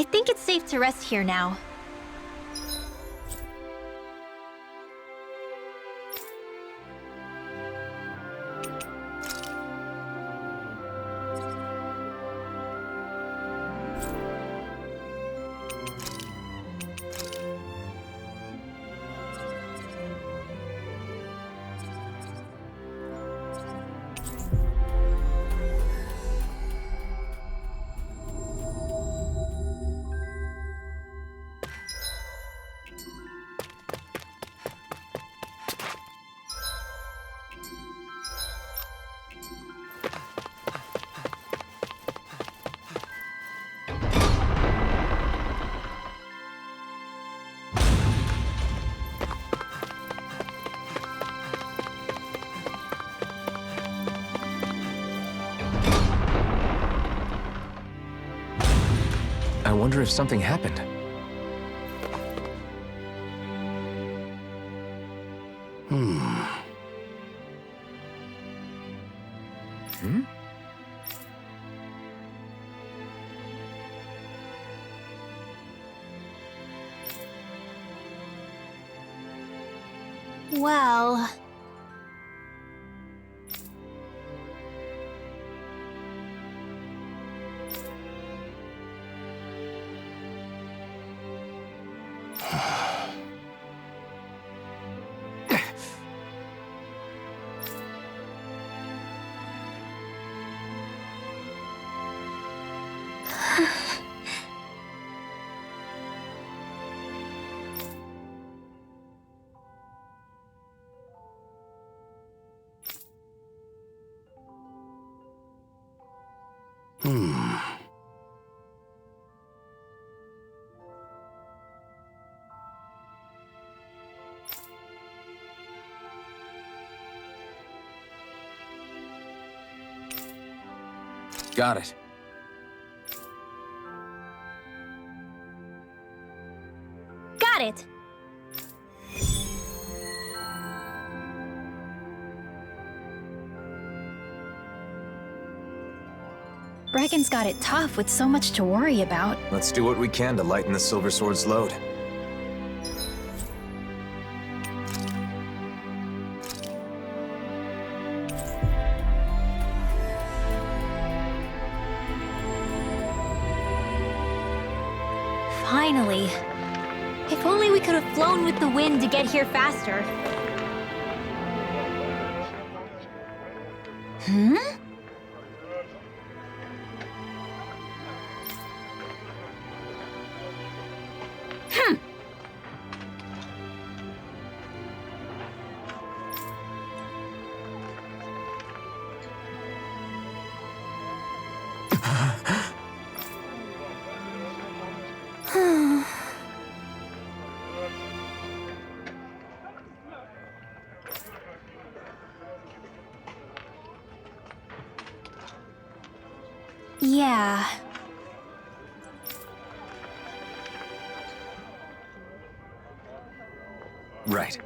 think it's safe to rest here now. I wonder if something happened. Well... Got it. Got it! Brecken's got it tough with so much to worry about. Let's do what we can to lighten the Silver Sword's load. Finally. If only we could have flown with the wind to get here faster. Hmm? Yeah. Right.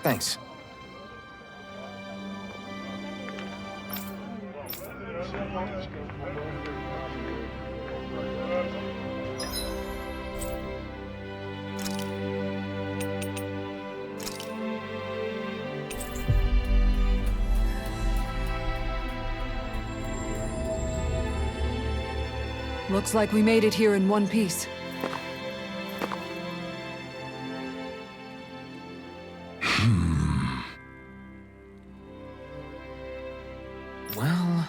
Thanks. Looks like we made it here in one piece. Well...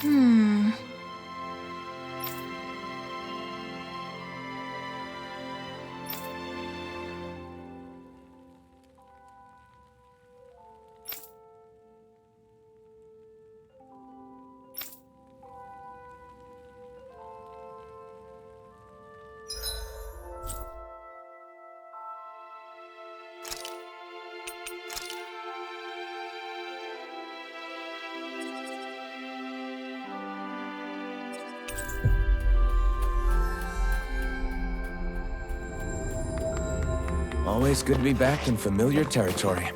Hmm. Always good to be back in familiar territory.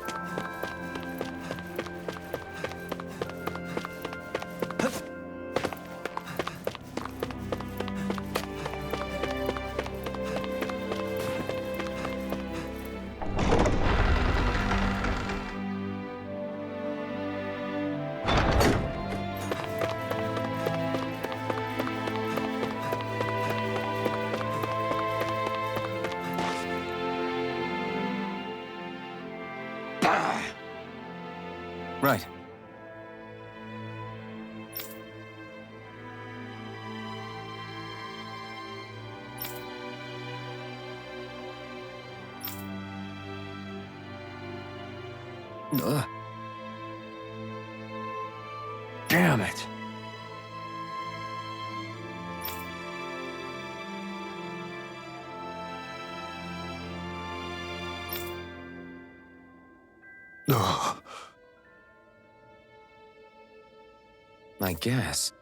Right. Ugh. Damn it. Ugh. I guess.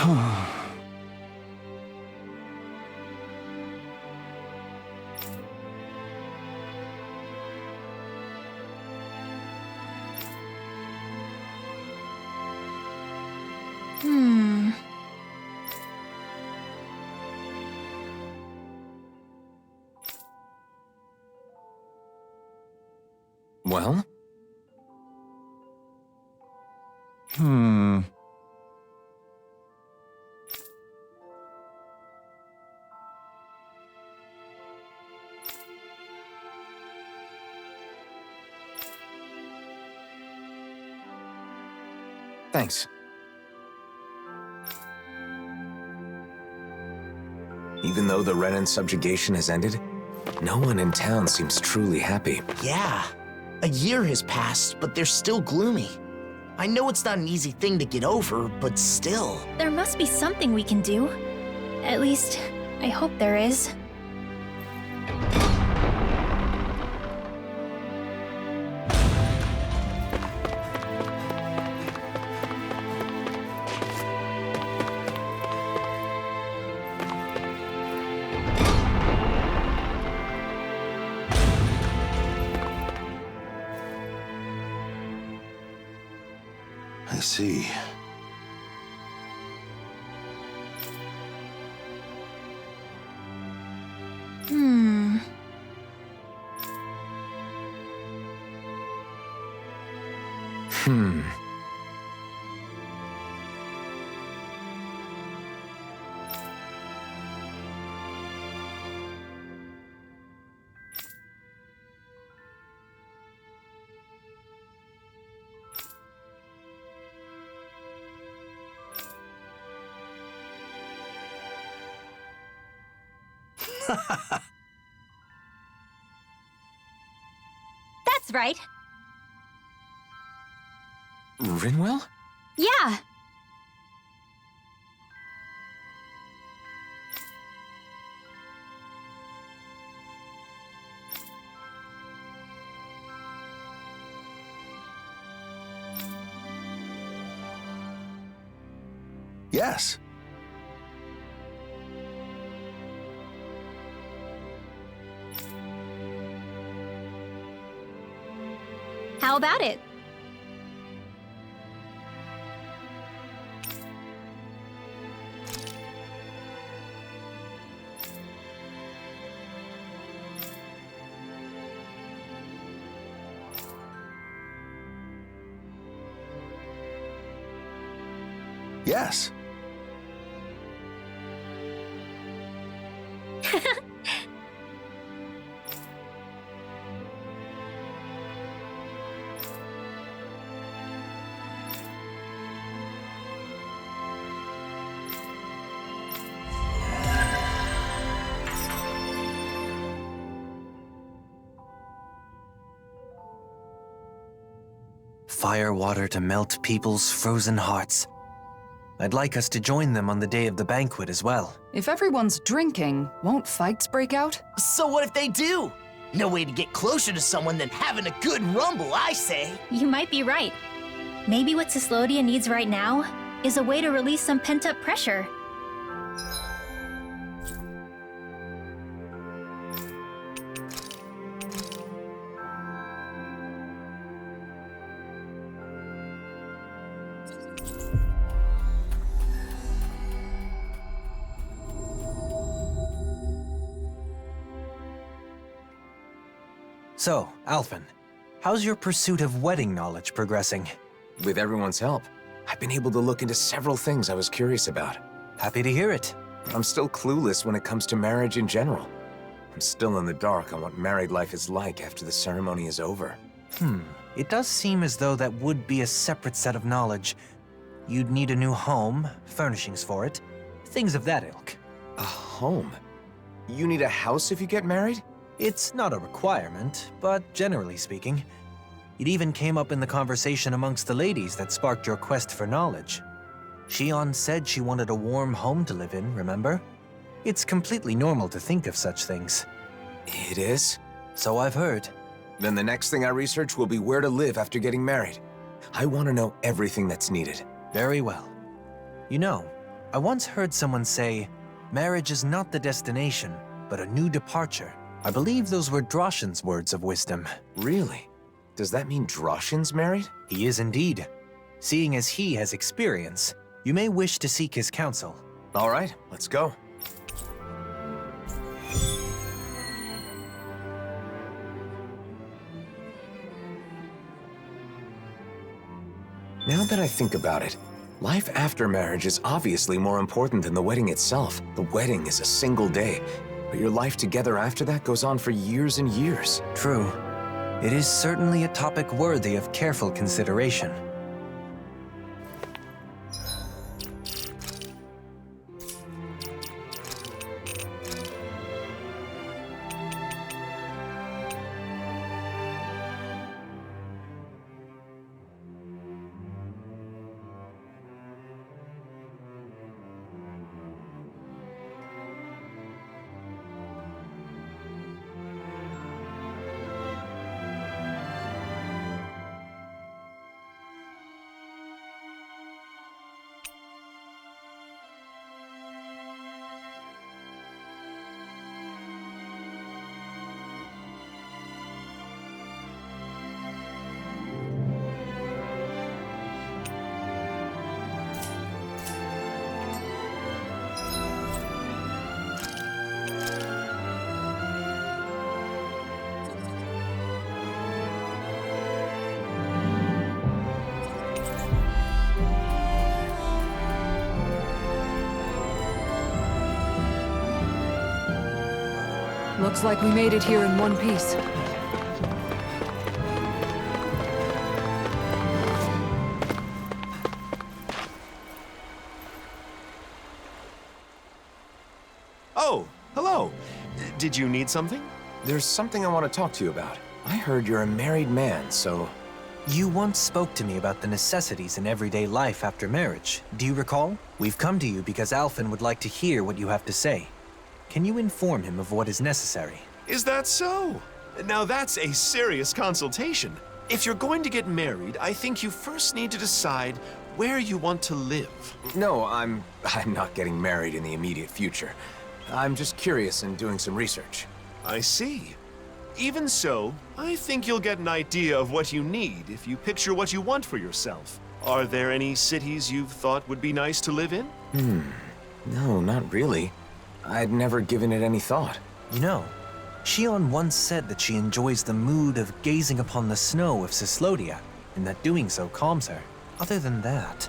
Ugh. Hmm. Well? Thanks. Even though the Renan subjugation has ended, no one in town seems truly happy. Yeah. A year has passed, but they're still gloomy. I know it's not an easy thing to get over, but still. There must be something we can do. At least, I hope there is. I see. Hmm. Hmm. That's right. Rinwell? Yeah. Yes. How about it? Yes. Fire water to melt people's frozen hearts. I'd like us to join them on the day of the banquet as well. If everyone's drinking, won't fights break out? So what if they do? No way to get closer to someone than having a good rumble, I say. You might be right. Maybe what Cyslodia needs right now is a way to release some pent-up pressure. So, Alphen, how's your pursuit of wedding knowledge progressing? With everyone's help, I've been able to look into several things I was curious about. Happy to hear it. I'm still clueless when it comes to marriage in general. I'm still in the dark on what married life is like after the ceremony is over. It does seem as though that would be a separate set of knowledge. You'd need a new home, furnishings for it, things of that ilk. A home? You need a house if you get married? It's not a requirement, but generally speaking, it even came up in the conversation amongst the ladies that sparked your quest for knowledge. Shion said she wanted a warm home to live in, remember? It's completely normal to think of such things. It is? So I've heard. Then the next thing I research will be where to live after getting married. I want to know everything that's needed. Very well. You know, I once heard someone say, marriage is not the destination, but a new departure. I believe those were Droshin's words of wisdom. Really? Does that mean Droshin's married? He is indeed. Seeing as he has experience, you may wish to seek his counsel. All right, let's go. Now that I think about it, life after marriage is obviously more important than the wedding itself. The wedding is a single day, but your life together after that goes on for years and years. True. It is certainly a topic worthy of careful consideration. Looks like we made it here in one piece. Oh, hello. Did you need something? There's something I want to talk to you about. I heard you're a married man, so... You once spoke to me about the necessities in everyday life after marriage. Do you recall? We've come to you because Alphen would like to hear what you have to say. Can you inform him of what is necessary? Is that so? Now that's a serious consultation. If you're going to get married, I think you first need to decide where you want to live. No, I'm not getting married in the immediate future. I'm just curious and doing some research. I see. Even so, I think you'll get an idea of what you need if you picture what you want for yourself. Are there any cities you've thought would be nice to live in? No, not really. I'd never given it any thought. You know, Shion once said that she enjoys the mood of gazing upon the snow of Cyslodia, and that doing so calms her. Other than that,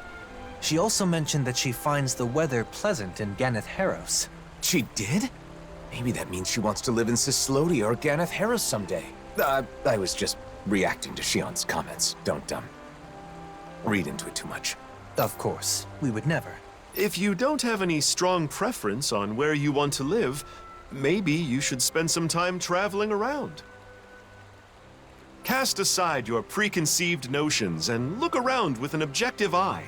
She also mentioned that she finds the weather pleasant in Ganeth Haros. She did? Maybe that means she wants to live in Cyslodia or Ganeth Haros someday. I was just reacting to Shion's comments. Don't, read into it too much. Of course, we would never. If you don't have any strong preference on where you want to live, maybe you should spend some time traveling around. Cast aside your preconceived notions and look around with an objective eye.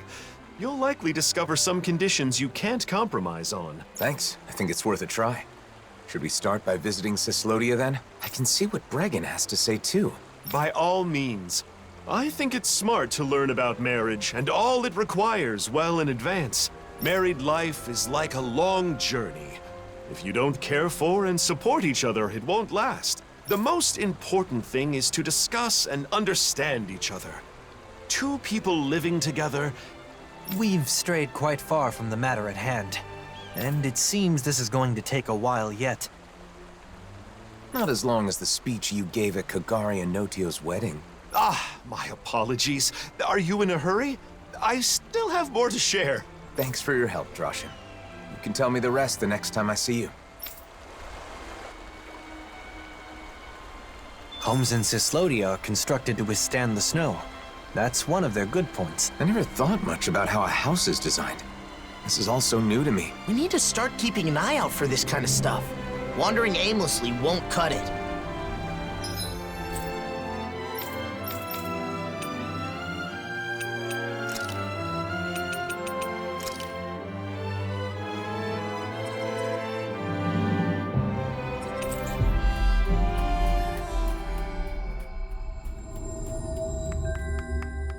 You'll likely discover some conditions you can't compromise on. Thanks. I think it's worth a try. Should we start by visiting Cyslodia then? I can see what Bregan has to say too. By all means. I think it's smart to learn about marriage and all it requires well in advance. Married life is like a long journey. If you don't care for and support each other, it won't last. The most important thing is to discuss and understand each other. Two people living together. We've strayed quite far from the matter at hand, and it seems this is going to take a while yet. Not as long as the speech you gave at Kagari and Notio's wedding. My apologies. Are you in a hurry? I still have more to share. Thanks for your help, Droshin. You can tell me the rest the next time I see you. Homes in Cyslodia are constructed to withstand the snow. That's one of their good points. I never thought much about how a house is designed. This is all so new to me. We need to start keeping an eye out for this kind of stuff. Wandering aimlessly won't cut it.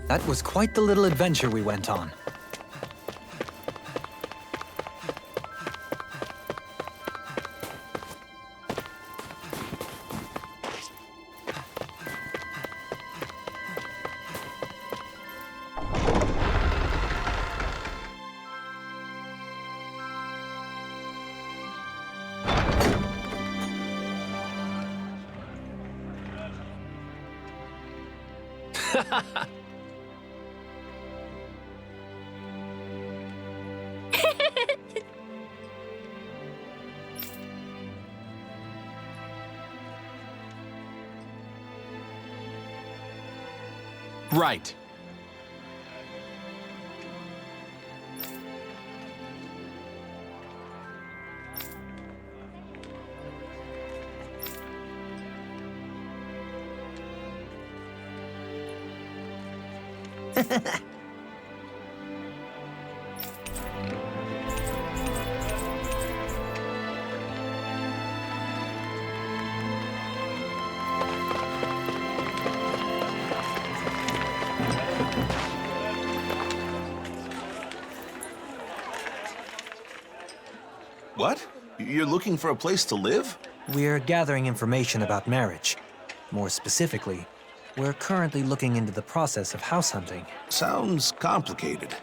That was quite the little adventure we went on. Right. What? You're looking for a place to live? We're gathering information about marriage. More specifically, we're currently looking into the process of house hunting. Sounds complicated.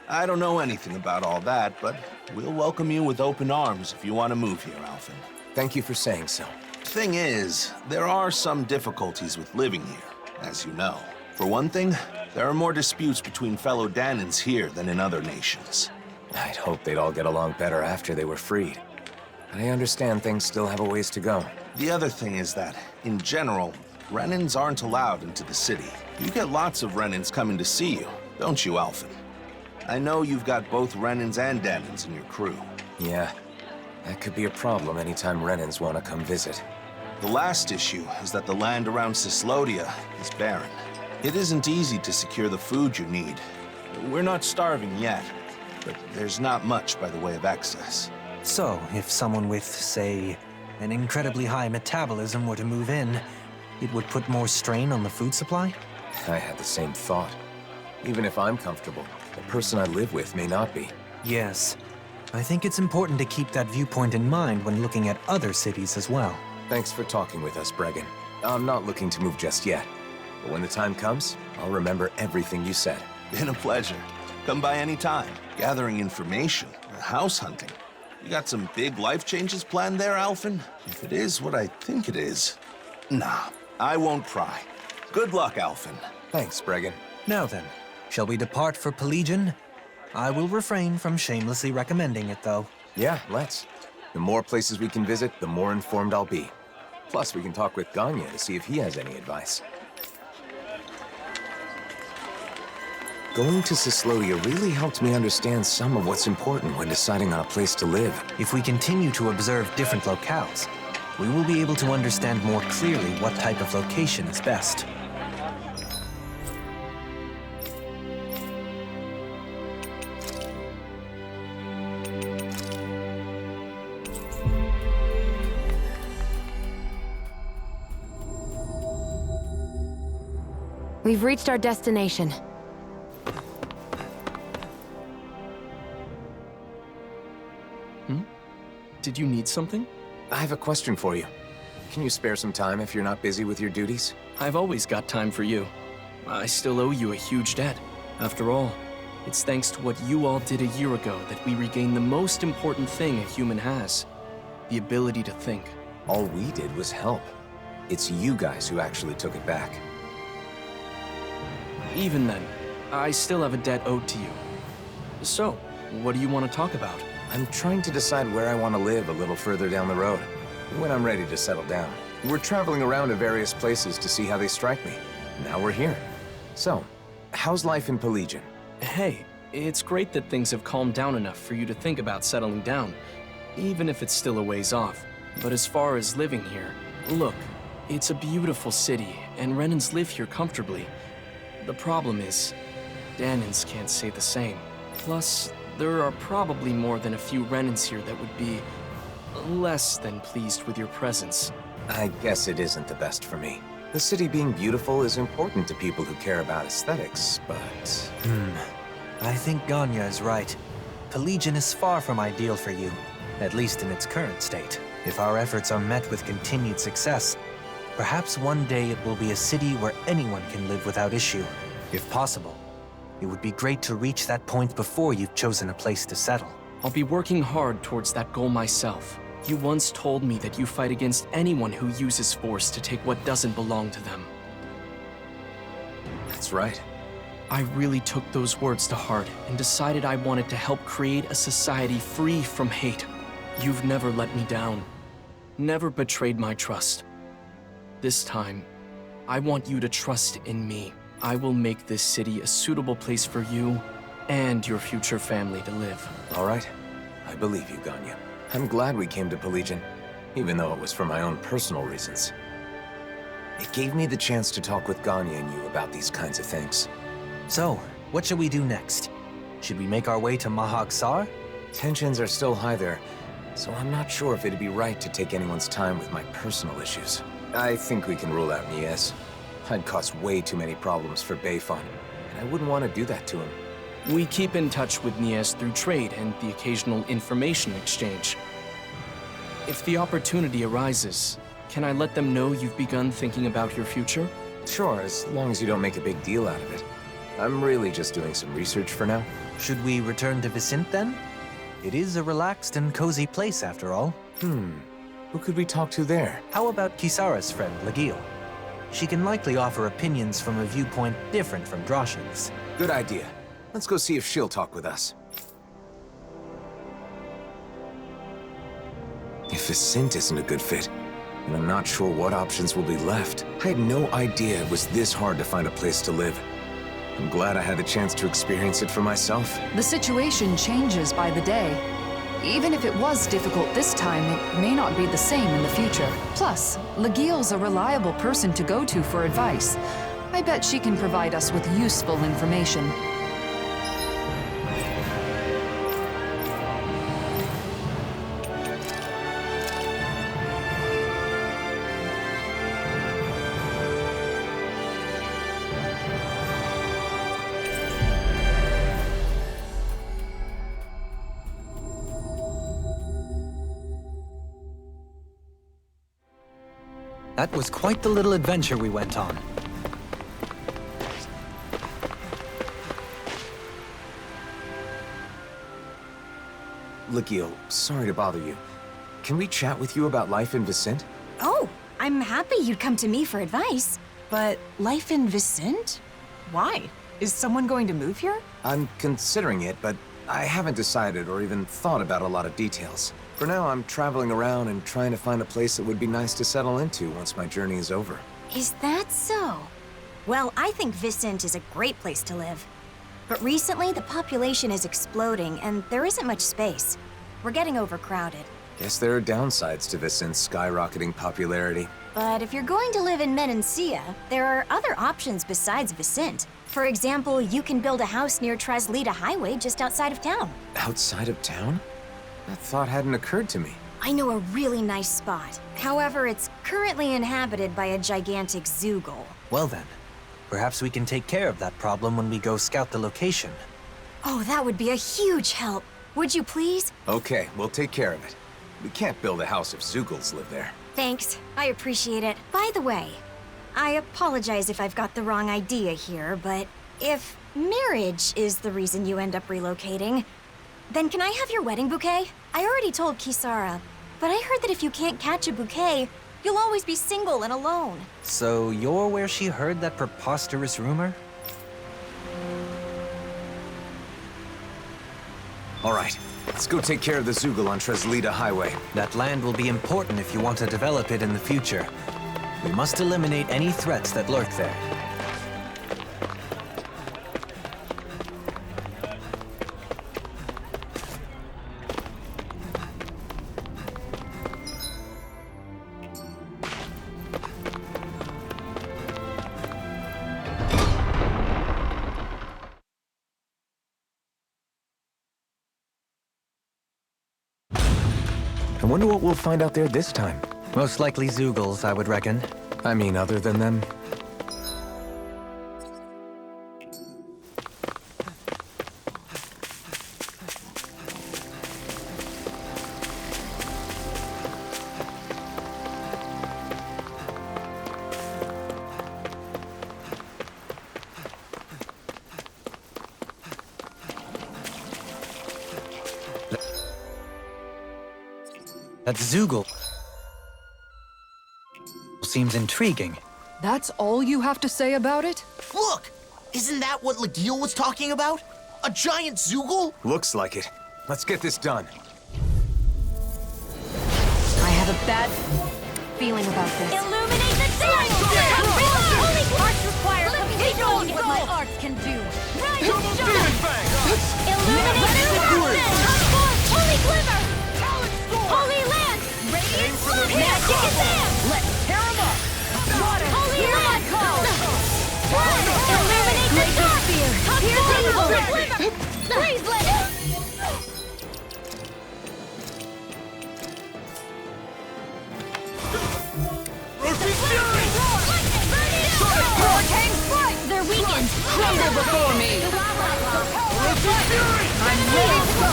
I don't know anything about all that, but we'll welcome you with open arms if you want to move here, Alphen. Thank you for saying so. Thing is, there are some difficulties with living here, as you know. For one thing, there are more disputes between fellow Dahnans here than in other nations. I'd hoped they'd all get along better after they were freed. But I understand things still have a ways to go. The other thing is that, in general, Renans aren't allowed into the city. You get lots of Renans coming to see you, don't you, Alphen? I know you've got both Renans and Dahnans in your crew. Yeah, that could be a problem anytime Renans want to come visit. The last issue is that the land around Cyslodia is barren. It isn't easy to secure the food you need. We're not starving yet, but there's not much by the way of access. So, if someone with, say, an incredibly high metabolism were to move in, it would put more strain on the food supply? I had the same thought. Even if I'm comfortable, the person I live with may not be. Yes. I think it's important to keep that viewpoint in mind when looking at other cities as well. Thanks for talking with us, Bregan. I'm not looking to move just yet. But when the time comes, I'll remember everything you said. Been a pleasure. Come by any time. Gathering information, house hunting. You got some big life changes planned there, Alphen? If it is what I think it is. Nah, I won't pry. Good luck, Alphen. Thanks, Bregan. Now then, shall we depart for Pelegion? I will refrain from shamelessly recommending it, though. Yeah, let's. The more places we can visit, the more informed I'll be. Plus, we can talk with Ganya to see if he has any advice. Going to Cyslodia really helped me understand some of what's important when deciding on a place to live. If we continue to observe different locales, we will be able to understand more clearly what type of location is best. We've reached our destination. Did you need something? I have a question for you. Can you spare some time if you're not busy with your duties? I've always got time for you. I still owe you a huge debt. After all, it's thanks to what you all did a year ago that we regained the most important thing a human has. The ability to think. All we did was help. It's you guys who actually took it back. Even then, I still have a debt owed to you. So, what do you want to talk about? I'm trying to decide where I want to live a little further down the road, when I'm ready to settle down. We're traveling around to various places to see how they strike me. Now we're here. So, how's life in Pelegion? Hey, it's great that things have calmed down enough for you to think about settling down, even if it's still a ways off. But as far as living here, look, it's a beautiful city, and Renans live here comfortably. The problem is, Dahnans can't say the same. Plus, there are probably more than a few Renans here that would be less than pleased with your presence. I guess it isn't the best for me. The city being beautiful is important to people who care about aesthetics, but... I think Ganya is right. Pelegion is far from ideal for you, at least in its current state. If our efforts are met with continued success, perhaps one day it will be a city where anyone can live without issue. If possible, it would be great to reach that point before you've chosen a place to settle. I'll be working hard towards that goal myself. You once told me that you fight against anyone who uses force to take what doesn't belong to them. That's right. I really took those words to heart and decided I wanted to help create a society free from hate. You've never let me down, never betrayed my trust. This time, I want you to trust in me. I will make this city a suitable place for you and your future family to live. All right. I believe you, Ganya. I'm glad we came to Pelegion, even though it was for my own personal reasons. It gave me the chance to talk with Ganya and you about these kinds of things. So, what should we do next? Should we make our way to Mahag Saar? Tensions are still high there, so I'm not sure if it'd be right to take anyone's time with my personal issues. I think we can rule out Nies. I'd cause way too many problems for Beifan, and I wouldn't want to do that to him. We keep in touch with Nies through trade and the occasional information exchange. If the opportunity arises, can I let them know you've begun thinking about your future? Sure, as long as you don't make a big deal out of it. I'm really just doing some research for now. Should we return to Vicint then? It is a relaxed and cozy place after all. Who could we talk to there? How about Kisara's friend, Legil? She can likely offer opinions from a viewpoint different from Droshin's. Good idea. Let's go see if she'll talk with us. If Vicint isn't a good fit, then I'm not sure what options will be left. I had no idea it was this hard to find a place to live. I'm glad I had the chance to experience it for myself. The situation changes by the day. Even if it was difficult this time, it may not be the same in the future. Plus, Legil's a reliable person to go to for advice. I bet she can provide us with useful information. That was quite the little adventure we went on. Legil, sorry to bother you. Can we chat with you about life in Vicint? Oh, I'm happy you'd come to me for advice. But life in Vicint? Why? Is someone going to move here? I'm considering it, but I haven't decided or even thought about a lot of details. For now, I'm traveling around and trying to find a place that would be nice to settle into once my journey is over. Is that so? Well, I think Vicent is a great place to live. But recently, the population is exploding, and there isn't much space. We're getting overcrowded. Guess there are downsides to Vicent's skyrocketing popularity. But if you're going to live in Menancia, there are other options besides Vicent. For example, you can build a house near Traslita Highway just outside of town. Outside of town? That thought hadn't occurred to me. I know a really nice spot. However, it's currently inhabited by a gigantic Zoogle. Well then, perhaps we can take care of that problem when we go scout the location. Oh, that would be a huge help. Would you please? Okay, we'll take care of it. We can't build a house if Zoogles live there. Thanks. I appreciate it. By the way, I apologize if I've got the wrong idea here, but if marriage is the reason you end up relocating, then can I have your wedding bouquet? I already told Kisara, but I heard that if you can't catch a bouquet, you'll always be single and alone. So you're where she heard that preposterous rumor? All right, let's go take care of the Zoogle on Traslita Highway. That land will be important if you want to develop it in the future. We must eliminate any threats that lurk there. I wonder what we'll find out there this time. Most likely Zoogles, I would reckon. I mean, other than them. That Zoogle seems intriguing. That's all you have to say about it? Look! Isn't that what Legil was talking about? A giant Zoogle? Looks like it. Let's get this done. I have a bad feeling about this. Illuminate the dance! Arts require complete what my arts can do. Rise and shine! Illuminate the dance! Holy glimmer! Holy lance! Radiant magic advance! Let's tear 'em up! Water! Holy lance! Illuminate the dark! Piercing holy glimmer! Please let it! Hurricane strike! They're weakened! Crumble before me! I'm ready to go!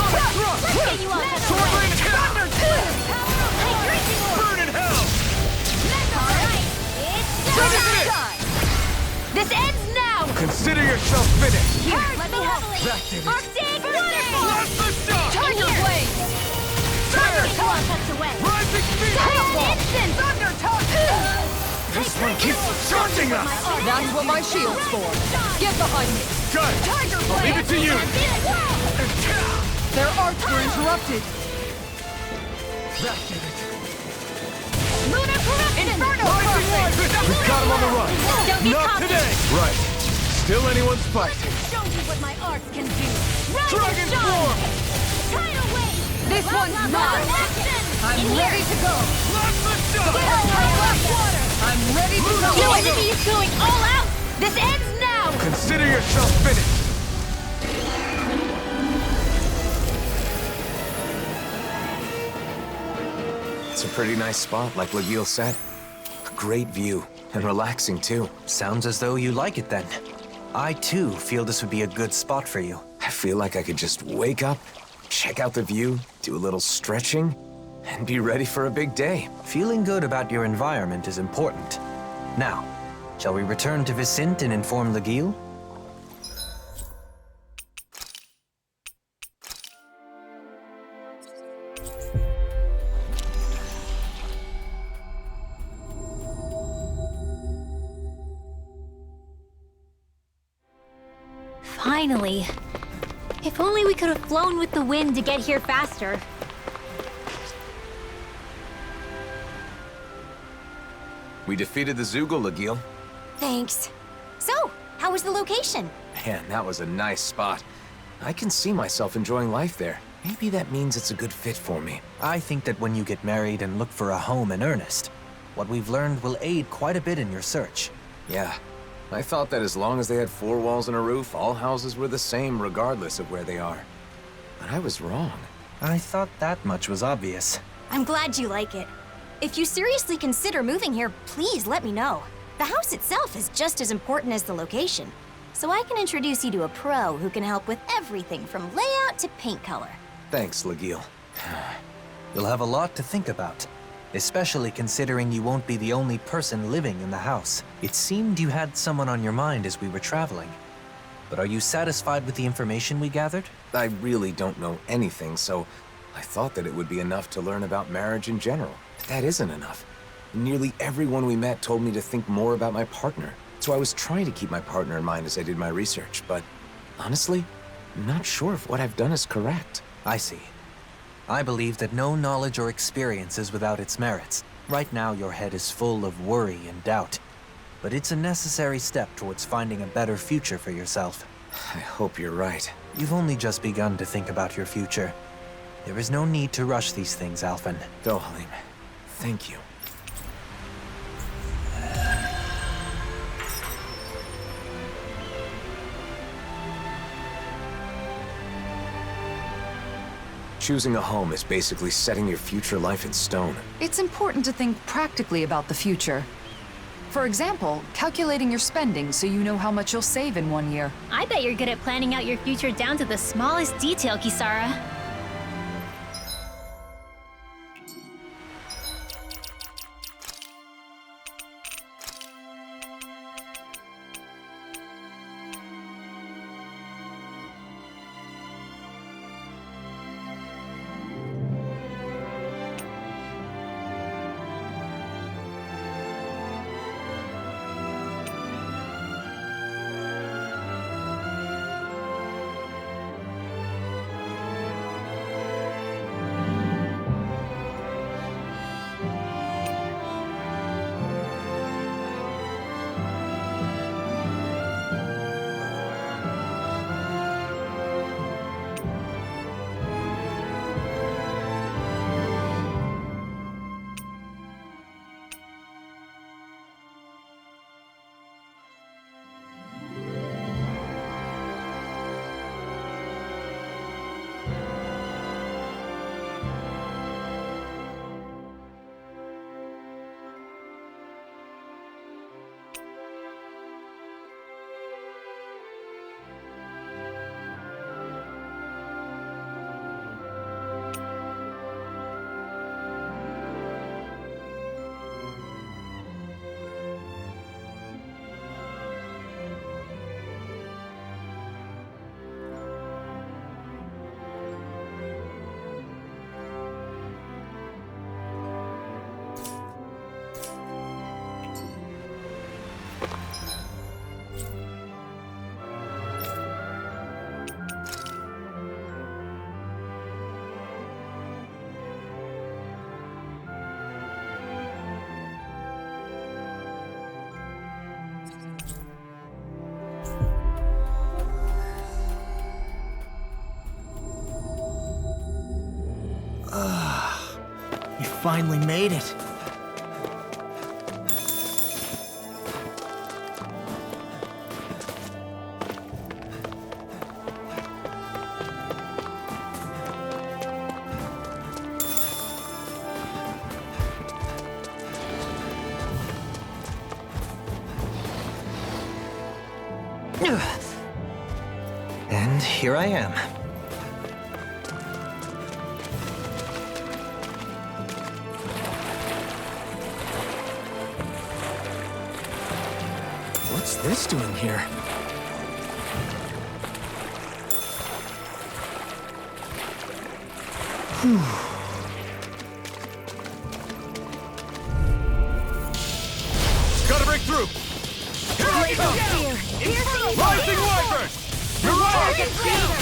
Let's get you off of the way! Thunder! Burn in hell! Alright, it's time! This ends now! Consider yourself finished! Here, let me help you! Arctic Wonderful! Blast the shot! Tiger Blade! Thunder Toss us away! Rising speed! Instant! Thunder Toss! This one keeps charging us! That's what my shield's for. Get behind me. Good! Tiger I'll Blade! leave it to you! Their arts were interrupted. Lunar Corruption! Inferno We've got him on the run! Don't get Not cocky! today! Right. Still anyone's fight. Show you what my arts can do! Rise Dragon and shine! form! Tidal wave! This one's mine. I'm ready to go. Blast the shot! I'm ready to go. Your enemy is going all out! This ends now! Consider yourself finished! It's a pretty nice spot, like Legil said. A great view, and relaxing too. Sounds as though you like it then. I too feel this would be a good spot for you. I feel like I could just wake up, check out the view, do a little stretching, and be ready for a big day. Feeling good about your environment is important. Now, shall we return to Vicent and inform Legil? Finally. If only we could have flown with the wind to get here faster. We defeated the Zoogle, Legil. Thanks. So, how was the location? Man, that was a nice spot. I can see myself enjoying life there. Maybe that means it's a good fit for me. I think that when you get married and look for a home in earnest, what we've learned will aid quite a bit in your search. Yeah. I thought that as long as they had 4 walls and a roof, all houses were the same regardless of where they are. But I was wrong. I thought that much was obvious. I'm glad you like it. If you seriously consider moving here, please let me know. The house itself is just as important as the location. So I can introduce you to a pro who can help with everything from layout to paint color. Thanks, Legil. You'll have a lot to think about, especially considering you won't be the only person living in the house. It seemed you had someone on your mind as we were traveling. But are you satisfied with the information we gathered? I really don't know anything, so I thought that it would be enough to learn about marriage in general. But that isn't enough. Nearly everyone we met told me to think more about my partner. So I was trying to keep my partner in mind as I did my research, but honestly, I'm not sure if what I've done is correct. I see. I believe that no knowledge or experience is without its merits. Right now, your head is full of worry and doubt. But it's a necessary step towards finding a better future for yourself. I hope you're right. You've only just begun to think about your future. There is no need to rush these things, Alphen. Go, Halim. Thank you. Choosing a home is basically setting your future life in stone. It's important to think practically about the future. For example, calculating your spending so you know how much you'll save in 1 year. I bet you're good at planning out your future down to the smallest detail, Kisara. You finally made it. And here I am. What's this doing here? Gotta break through! Here I go! Here! Rising Wyvern! You're right! Dragon Gator!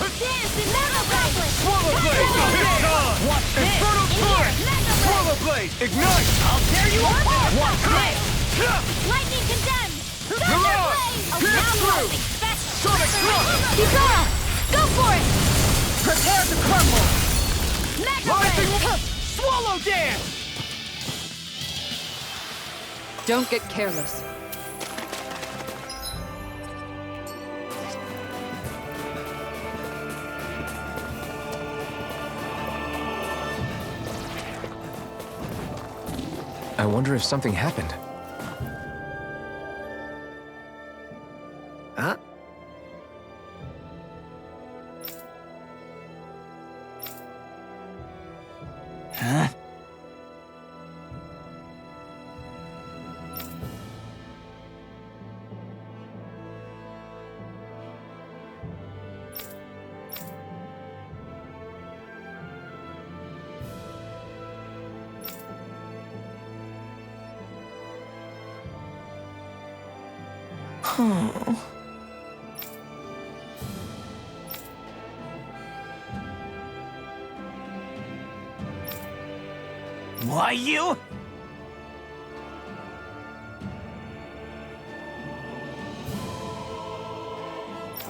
Dance in Mega Blade! Swallow Blade! It's on! Watch this! Infernal In Torrent! here, Mega Blade! Swallow Blade! Ignite! I'll tear you apart! Watch this! Lightning Condemned! Thunder Mirage! Blade! Pierce Now through! what? Expect Sonic Thrust! Kisara! Go for it! Prepare to crumble! Mega Rising! Blade! Swallow Dance! Don't get careless. I wonder if something happened. Huh? Huh? Oh. Why you?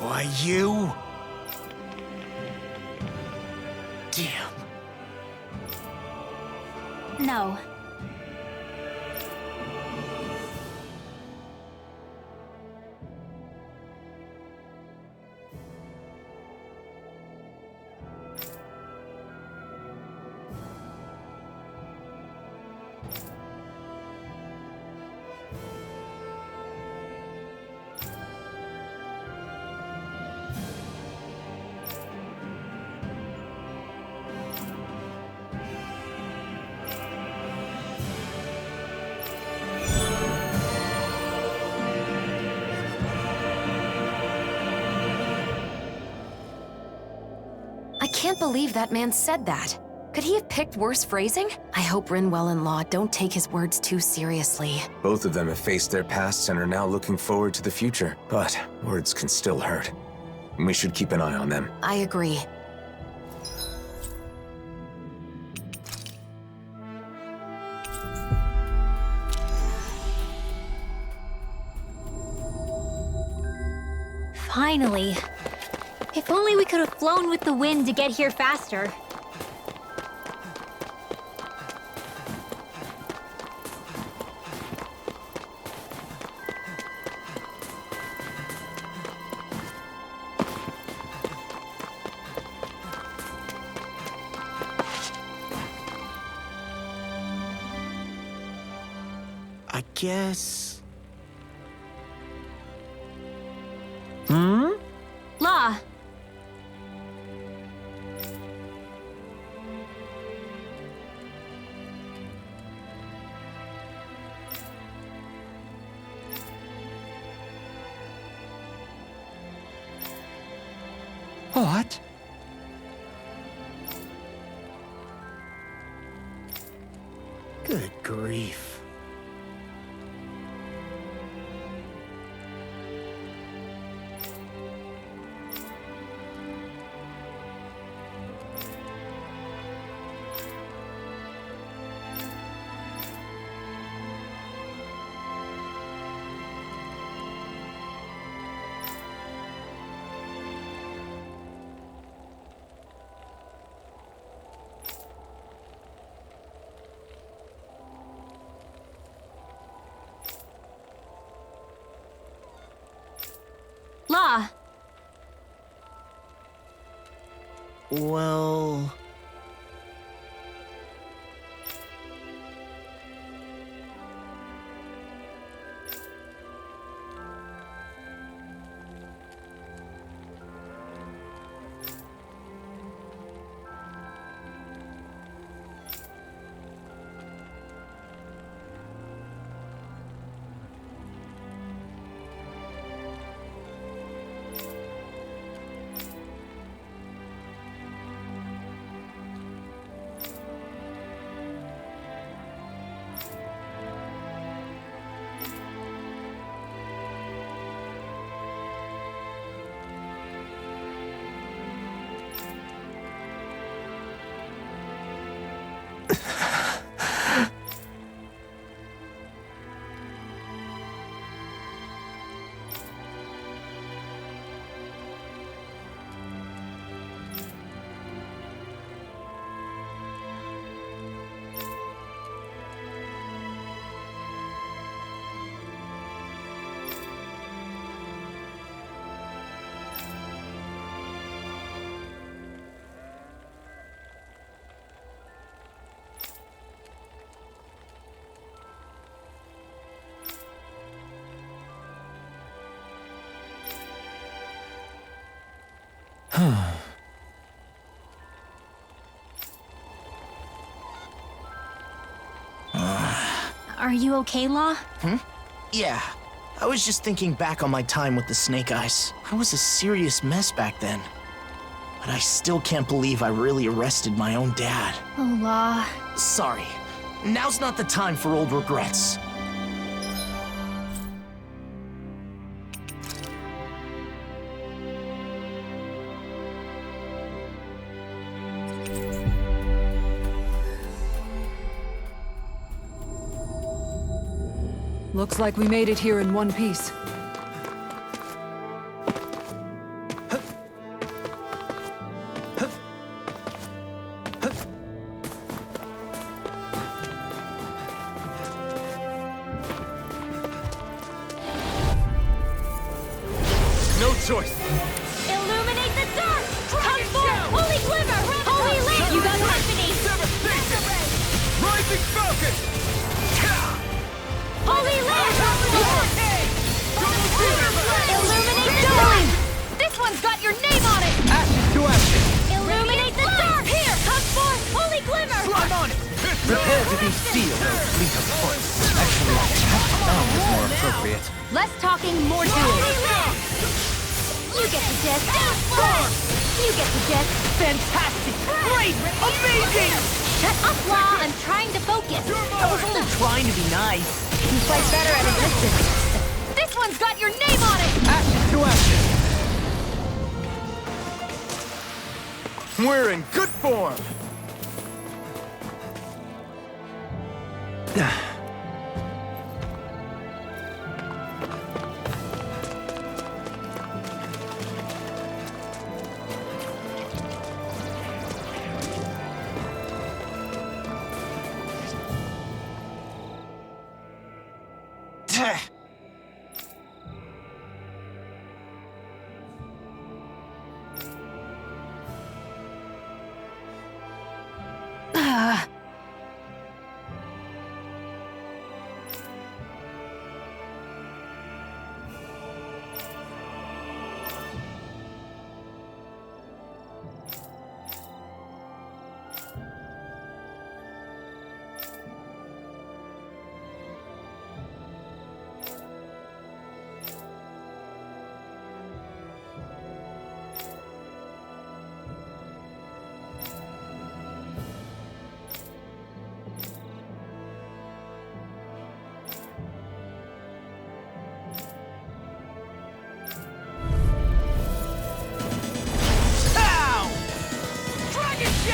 Why, you? Damn. No. I can't believe that man said that. Could he have picked worse phrasing? I hope Rinwell and Law don't take his words too seriously. Both of them have faced their pasts and are now looking forward to the future. But words can still hurt. And we should keep an eye on them. I agree. Finally. If only we could have flown with the wind to get here faster. I guess... Law. What? Good grief. Law. Well... Are you okay, Law? Yeah. I was just thinking back on my time with the Snake Eyes. I was a serious mess back then. But I still can't believe I really arrested my own dad. Oh, Law. Sorry. Now's not the time for old regrets. Looks like we made it here in one piece. No choice. Illuminate the dark! Come forth! Holy Glimmer! Holy Land! You got company! Devastation! Rising Falcon! Holy Land! Illuminate the Darn! dark! This one's got your name on it! Ashes to ashes. Illuminate the dark! Here! Come forth! Holy Glimmer! I'm on it. Prepare to be sealed, fleet of foot. Actually, sound is more appropriate. Less talking, more doing. You get the gist. You get the gist. Fantastic! Great! Amazing! Shut up, Law. I'm trying to focus. I was only trying to be nice. You fight better at a distance. This one's got your name on it! Ashes to ashes. We're in good form.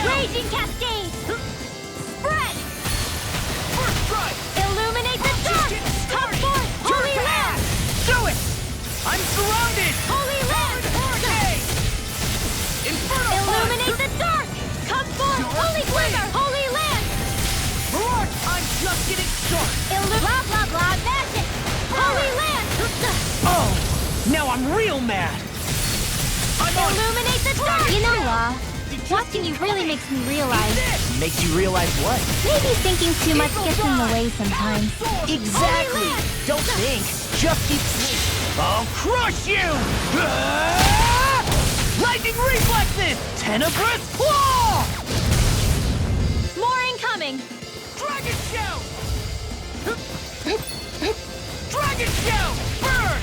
Raging Cascade! Spread! First strike. Illuminate the dark! Come forth! Holy Land! Do it! I'm surrounded. Holy Land! Inferno Illuminate the dark! Come forth! Holy Glimmer! Holy Land! March! I'm just getting started. Blah, blah, blah, magic! Holy Land! Oh, now I'm real mad. I'm on. Illuminate the dark! You know, Law, watching you really makes me realize... Makes you realize what? Maybe thinking too much gets in the way sometimes. Exactly! Don't think, just keep swinging. I'll crush you! Ah! Lightning reflexes! Tenebrous claw! More incoming! Dragon shout! Dragon shout! Burn!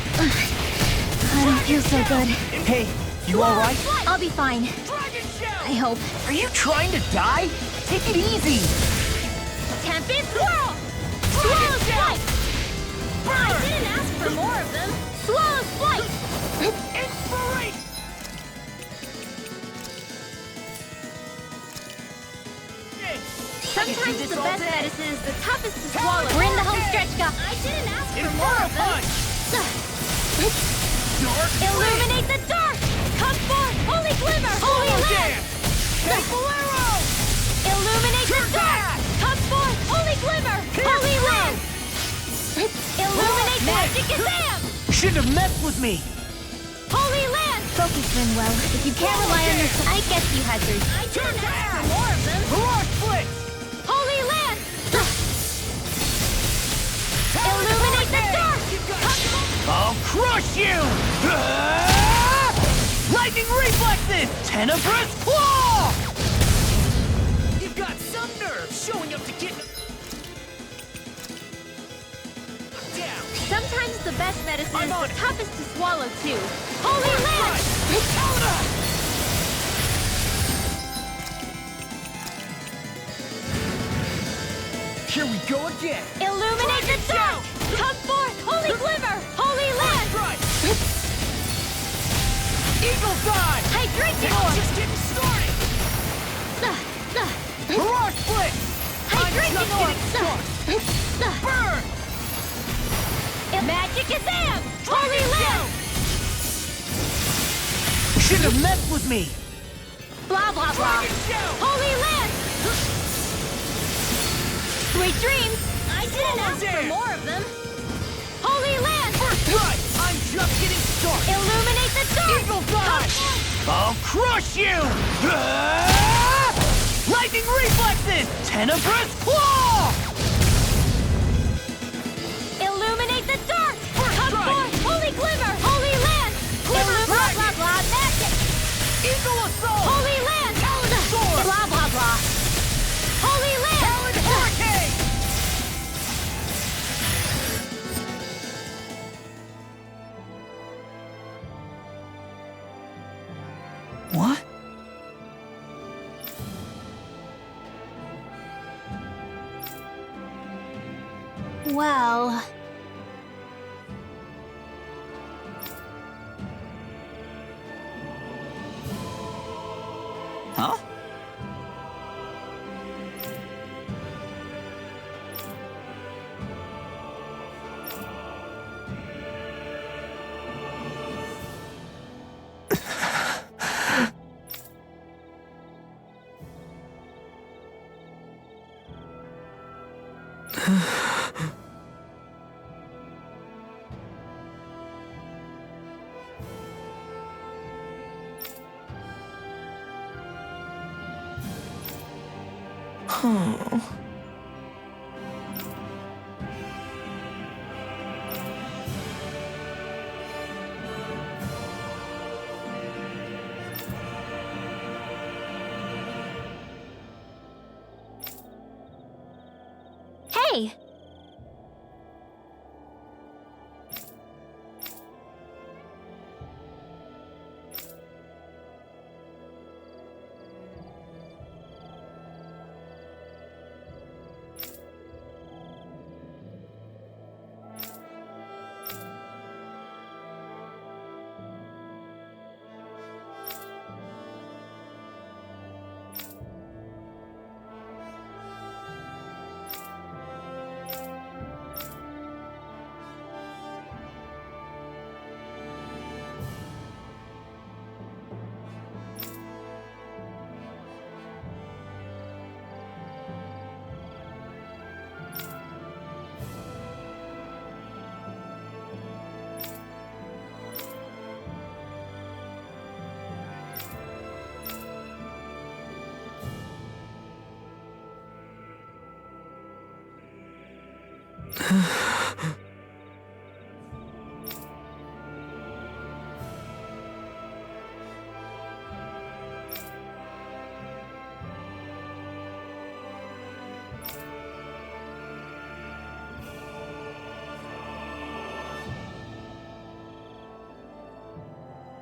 I don't feel so good. Hey, you alright? I'll be fine. Dragon shout! I hope. Are you trying to die? Take it easy! Tempest Swirl! Swallow's Flight! I didn't ask for more of them. Swallow's Flight! Inspiration! Sometimes the best medicine is the toughest to swallow. We're in the home stretch, guys. I didn't ask for more of them. Illuminate the dark! Come forth! Holy Glimmer! Holy Land! Bolero! Illuminate the dark! Come forth! Holy Glimmer! Holy Land! Illuminate Magic Kazam! Shouldn't have messed with me! Holy Land! Focus, Rinwell. If you can't rely on yourself, I guess you had yours. I didn't ask for more of them. Barrage split! Holy Land! Illuminate the dark! I'll crush you! Ah! Lightning reflex! this! Tenebrous Claw! You've got some nerve showing up to get... Down! Sometimes the best medicine I'm is on the it. toughest to swallow, too. Holy Lance! Here we go again! Illuminate the dark! Come forth, Holy Glimmer! Holy Lance! Right! Eagle's Eye! Hydration Now Orb! just getting started! Mirage Blitz! Hydration Orb! Burn! Magic Azam! Holy Lance! Shouldn't have messed with me! Blah, blah, blah. Holy Lance! Sweet dreams! I didn't ask for more of them. Holy Lance! First strike! I'm just getting started! Illuminate the dark! Eagle's Eye! I'll crush you! Lightning Reflexes! Tenebrous Claw! Illuminate the dark! First Come strike! forth, Holy Glimmer! Holy Lance! Glimmer Blah, blah, Dragon! blah, magic! Eagle Assault! Holy Lance! Sword! Blah, blah, blah. Holy Lance! Talon Hurricane! What? Well... Huh? Hey!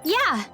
Yeah!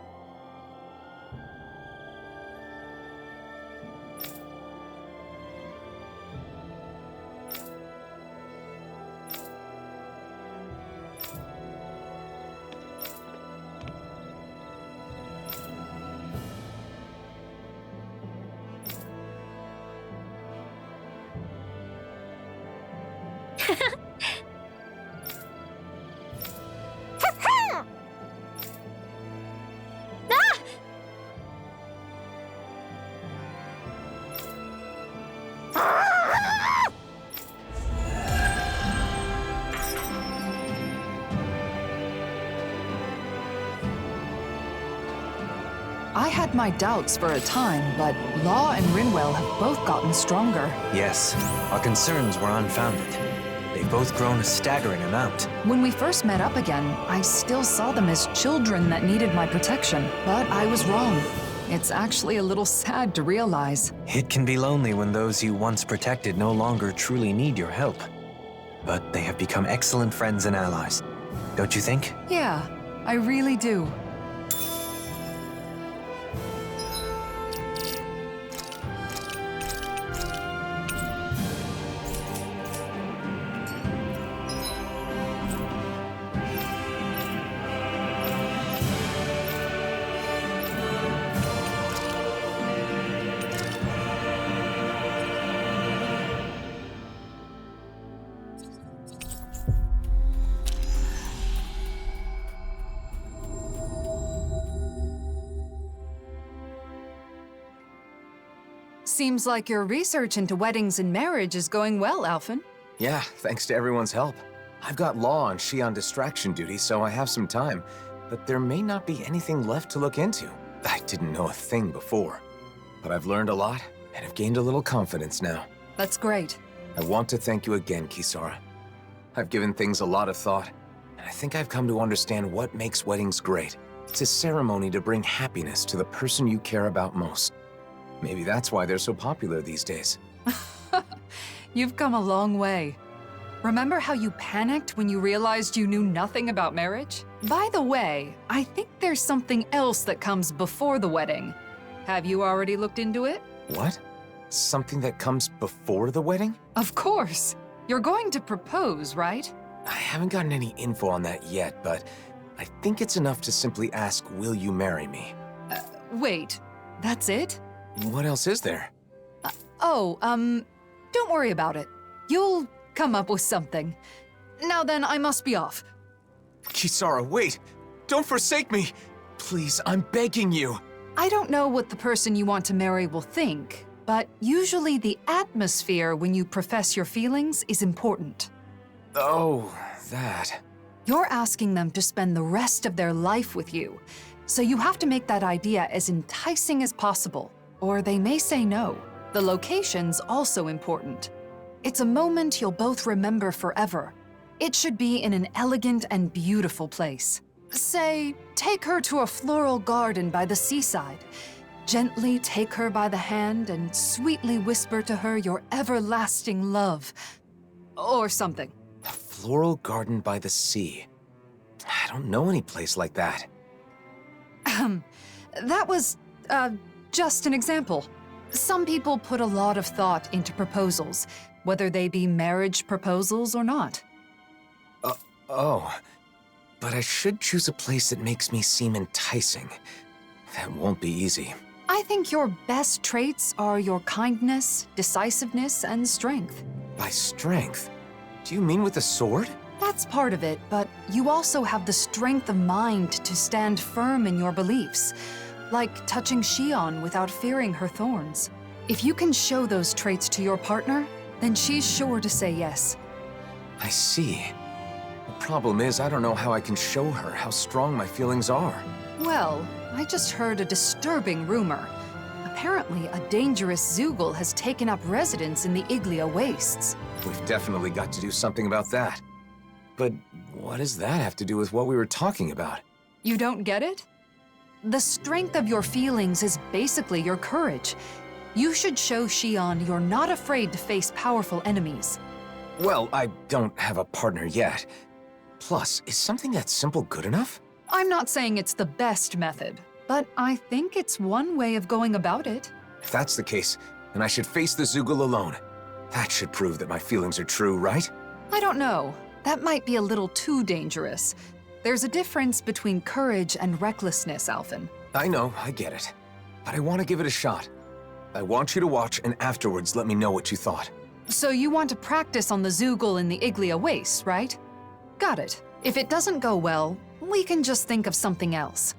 I had my doubts for a time, but Law and Rinwell have both gotten stronger. Yes, our concerns were unfounded. They've You've both grown a staggering amount. When we first met up again, I still saw them as children that needed my protection, but I was wrong. It's actually a little sad to realize. It can be lonely when those you once protected no longer truly need your help. But they have become excellent friends and allies. Don't you think? Yeah, I really do. Seems like your research into weddings and marriage is going well, Alphen. Yeah, thanks to everyone's help. I've got Law and Shi on distraction duty, so I have some time. But there may not be anything left to look into. I didn't know a thing before. But I've learned a lot, and have gained a little confidence now. That's great. I want to thank you again, Kisara. I've given things a lot of thought, and I think I've come to understand what makes weddings great. It's a ceremony to bring happiness to the person you care about most. Maybe that's why they're so popular these days. You've come a long way. Remember how you panicked when you realized you knew nothing about marriage? By the way, I think there's something else that comes before the wedding. Have you already looked into it? What? Something that comes before the wedding? Of course. You're going to propose, right? I haven't gotten any info on that yet, but I think it's enough to simply ask, will you marry me? Wait, that's it? What else is there? Don't worry about it. You'll come up with something. Now then, I must be off. Kisara, wait! Don't forsake me! Please, I'm begging you! I don't know what the person you want to marry will think, but usually the atmosphere when you profess your feelings is important. Oh, that. You're asking them to spend the rest of their life with you, so you have to make that idea as enticing as possible, or they may say no. The location's also important. It's a moment you'll both remember forever. It should be in an elegant and beautiful place. Say, take her to a floral garden by the seaside. Gently take her by the hand and sweetly whisper to her your everlasting love. Or something. A floral garden by the sea. I don't know any place like that. That was, just an example. Some people put a lot of thought into proposals, whether they be marriage proposals or not. But I should choose a place that makes me seem enticing. That won't be easy. I think your best traits are your kindness, decisiveness, and strength. By strength? Do you mean with a sword? That's part of it, but you also have the strength of mind to stand firm in your beliefs, like touching Shion without fearing her thorns. If you can show those traits to your partner, then she's sure to say yes. I see. The problem is, I don't know how I can show her how strong my feelings are. Well, I just heard a disturbing rumor. Apparently, a dangerous Zeugle has taken up residence in the Iglia Wastes. We've definitely got to do something about that. But what does that have to do with what we were talking about? You don't get it? The strength of your feelings is basically your courage. You should show Shion you're not afraid to face powerful enemies. Well, I don't have a partner yet. Plus, is something that simple good enough? I'm not saying it's the best method, but I think it's one way of going about it. If that's the case, then I should face the Zeugle alone. That should prove that my feelings are true, right? I don't know. That might be a little too dangerous. There's a difference between courage and recklessness, Alphen. I know, I get it. But I want to give it a shot. I want you to watch and afterwards let me know what you thought. So you want to practice on the Zeugle in the Iglia Wastes, right? Got it. If it doesn't go well, we can just think of something else.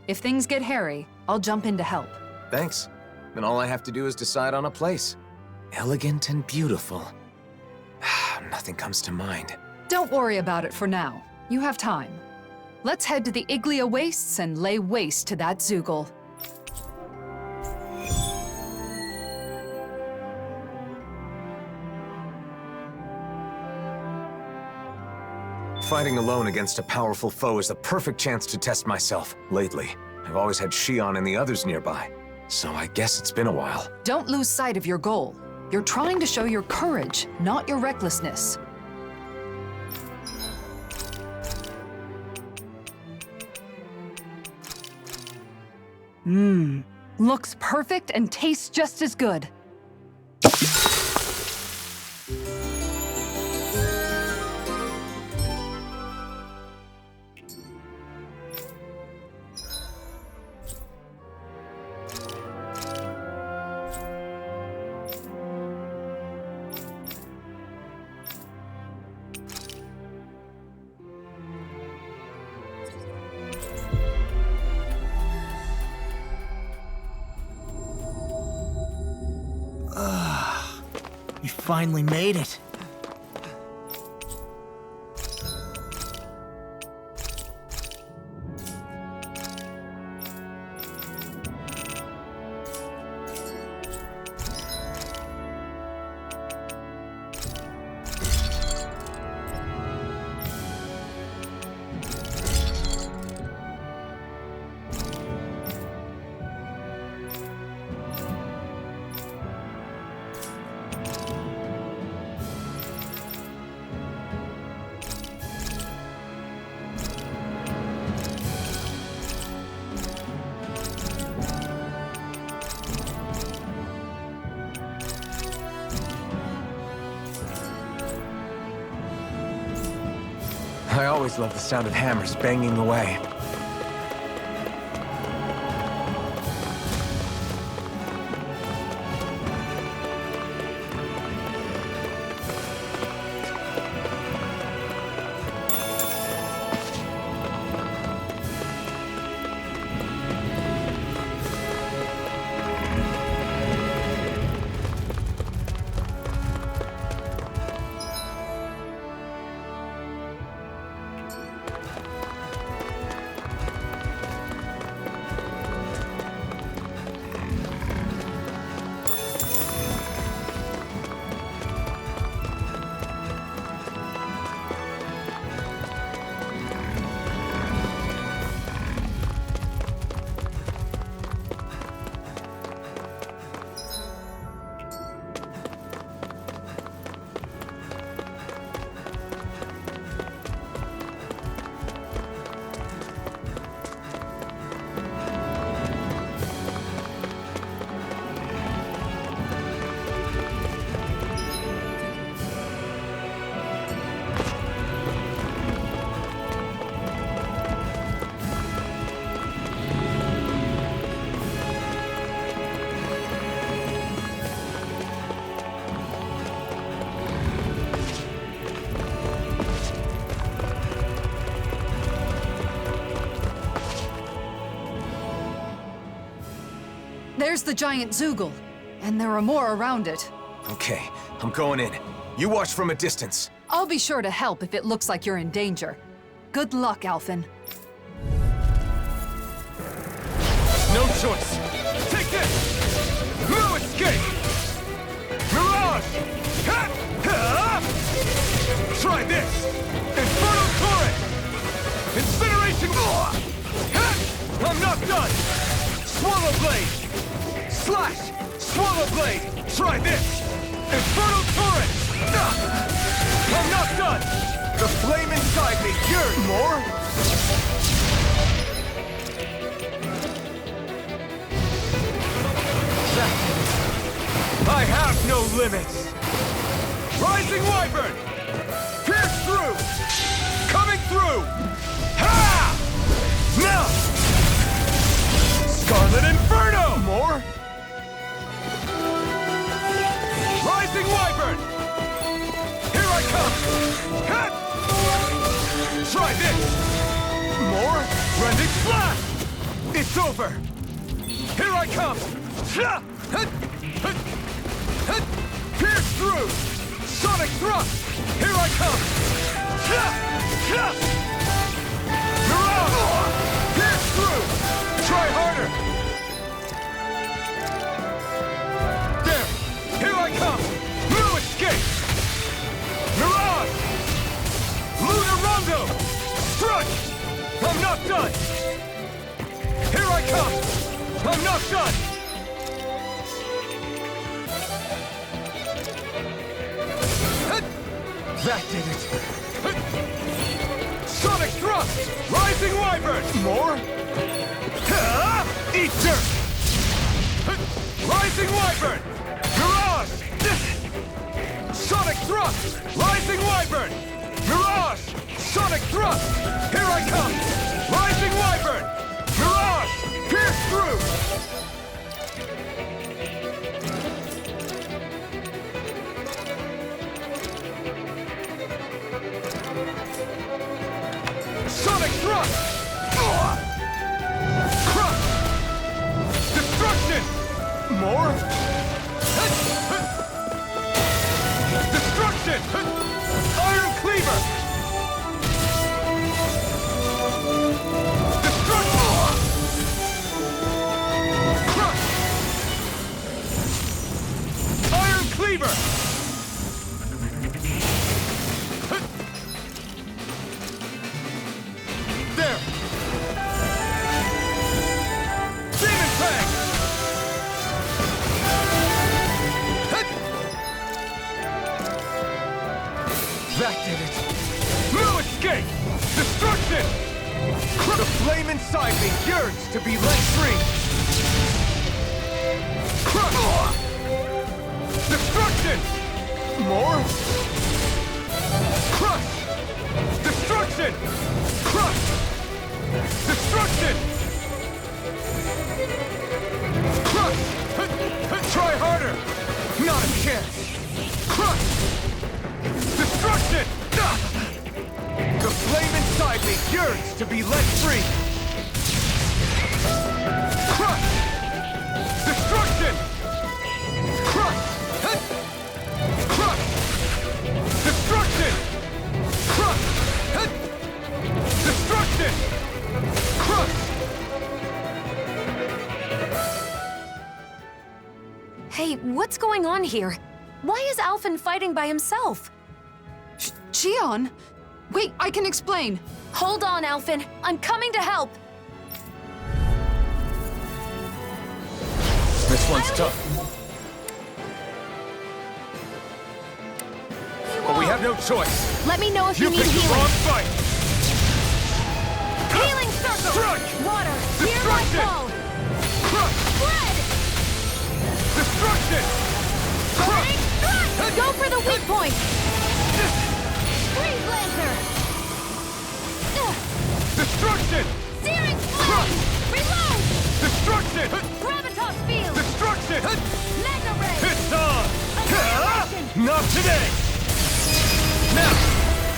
If things get hairy, I'll jump in to help. Thanks. Then all I have to do is decide on a place. Elegant and beautiful. Nothing comes to mind. Don't worry about it for now. You have time. Let's head to the Iglia Wastes and lay waste to that Zeugle. Fighting alone against a powerful foe is the perfect chance to test myself. Lately, I've always had Shion and the others nearby, so I guess it's been a while. Don't lose sight of your goal. You're trying to show your courage, not your recklessness. Looks perfect and tastes just as good. You finally made it. I always love the sound of hammers banging away. There's the giant Zoogle, and there are more around it. Okay, I'm going in. You watch from a distance. I'll be sure to help if it looks like you're in danger. Good luck, Alphen. No choice. Take this! No escape! Mirage! Ha! Ha! Try this! Inferno Torrent! Incineration! Ha! I'm not done! Swallow Blade! Slash! Swallow Blade! Try this! Inferno Torrent! I'm not done! The flame inside me yearns! More? I have no limits! Rising Wyvern! Pierce through! Coming through! Ha! Now! Scarlet Inferno! More? Rising Wyvern! Here I come! Ha! Try this! More? Rending Slash! It's over! Here I come! Ha! Pierce through! Sonic Thrust! Here I come! Mirage! Pierce through! Try harder! There! Here I come! No escape! Mirage! Lunar Rondo! I'm not done! That did it! Sonic Thrust! Rising Wyvern! More? Eat dirt! Rising Wyvern! Mirage! Sonic Thrust! Rising Wyvern! Mirage! Sonic Thrust! Here I come! Rising Wyvern! Mirage! Pierce through! Sonic Thrust! Crush! Destruction! More? Destruction! Iron Cleaver! Destruction! Crush! Iron Cleaver! There! Demon Fang! That did it! No escape! Destruction! The flame inside me yearns to be let free! Crush! Destruction! More? Crush! Destruction! Crush! Destruction! Crush! Try harder! Not a chance! Crush! Destruction! The flame inside me yearns to be let free! Crush! Destruction! Crush! Crush! Destruction! Crush! Destruction! Crush! Hey, what's going on here? Why is Alphen fighting by himself? Xion! Wait, I can explain. Hold on, Alphen. I'm coming to help. This one's tough. But we have no choice. Let me know if You you need picked the healing. wrong fight! Healing circle! Strike! Water! Hear my Destruction! call! Crush! Spread! Destruction! Burning strike! Go for the weak point! Freeze Lancer! Destruction! Searing flame! Reload! Destruction! Gravitas field! Destruction! Mega ray! It's on! Annihilation! Not today! Now!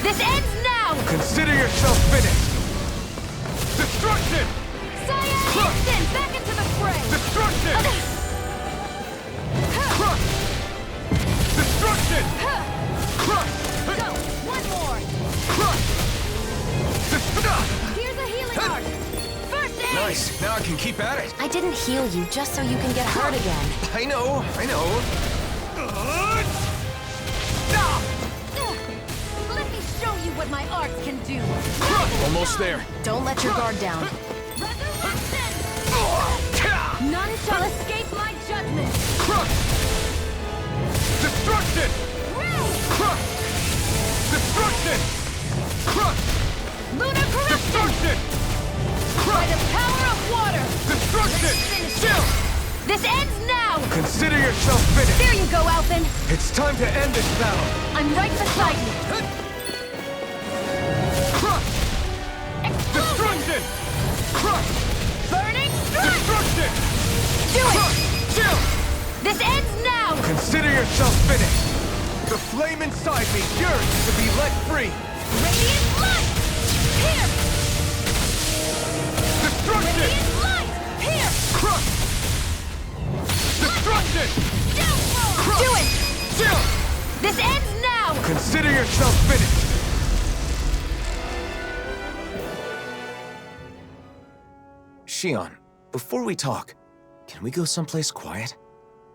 This ends now! Consider yourself finished! Destruction! Cyan Instant! Back into the fray! Destruction! Crush! Destruction! Crush! Go! One more! Crush! Here's a healing art! First aid! Nice. Now I can keep at it. I didn't heal you just so you can get hurt again. I know. Let me show you what my arts can do. Almost there. Don't let your guard down. None shall escape my judgment. Crush! Destruction! Crush! Destruction! Crush! Lunar corruption! Destruction! By the power of water! Destruction! Still! This ends now! Consider yourself finished! There you go, Alphen! It's time to end this battle! I'm right beside you! Crush! Destruction! Crush! Burning strike! Destruction! Do it! Crush! Still! This ends now! Consider yourself finished! The flame inside me yearns to be let free! Radiant light! Here! Destruction! Radiant light! Here! Crush! Destruction! Crush! Do it! Still! This ends now! Consider yourself finished! Xion, before we talk, can we go someplace quiet?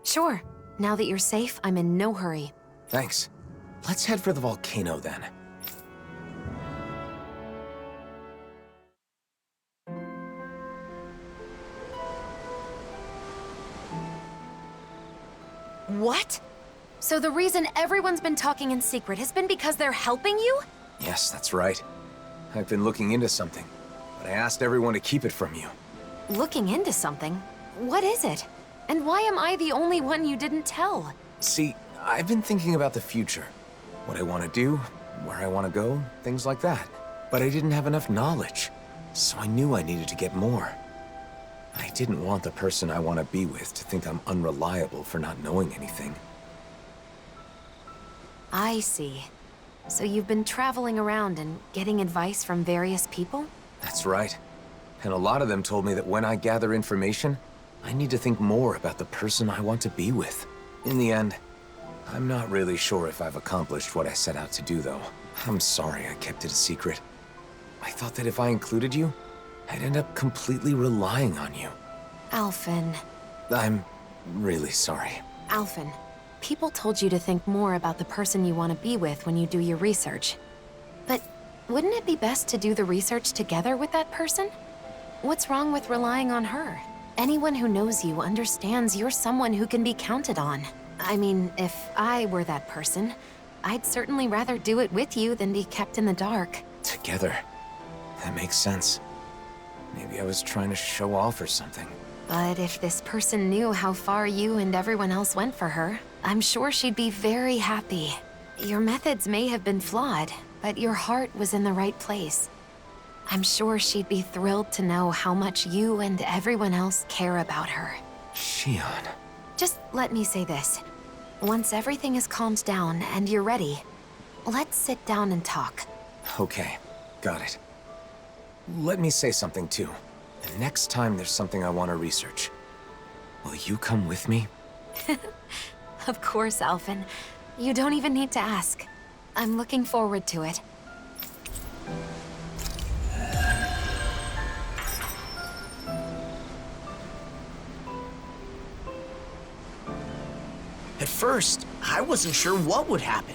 Sure. Now that you're safe, I'm in no hurry. Thanks. Let's head for the volcano then. What? So the reason everyone's been talking in secret has been because they're helping you? Yes, that's right. I've been looking into something, but I asked everyone to keep it from you. Looking into something? What is it? And why am I the only one you didn't tell? See, I've been thinking about the future. What I want to do, where I want to go, things like that. But I didn't have enough knowledge, so I knew I needed to get more. I didn't want the person I want to be with to think I'm unreliable for not knowing anything. I see. So you've been traveling around and getting advice from various people? That's right. And a lot of them told me that when I gather information, I need to think more about the person I want to be with. In the end, I'm not really sure if I've accomplished what I set out to do, though. I'm sorry I kept it a secret. I thought that if I included you, I'd end up completely relying on you. Alphen. I'm really sorry. Alphen, people told you to think more about the person you want to be with when you do your research. But wouldn't it be best to do the research together with that person? What's wrong with relying on her? Anyone who knows you understands you're someone who can be counted on. I mean, if I were that person, I'd certainly rather do it with you than be kept in the dark. Together. That makes sense. Maybe I was trying to show off or something. But if this person knew how far you and everyone else went for her, I'm sure she'd be very happy. Your methods may have been flawed, but your heart was in the right place. I'm sure she'd be thrilled to know how much you and everyone else care about her. Shionne. Just let me say this. Once everything is calmed down and you're ready, let's sit down and talk. Okay, got it. Let me say something too. The next time there's something I want to research, will you come with me? Of course, Alphen. You don't even need to ask. I'm looking forward to it. At first, I wasn't sure what would happen.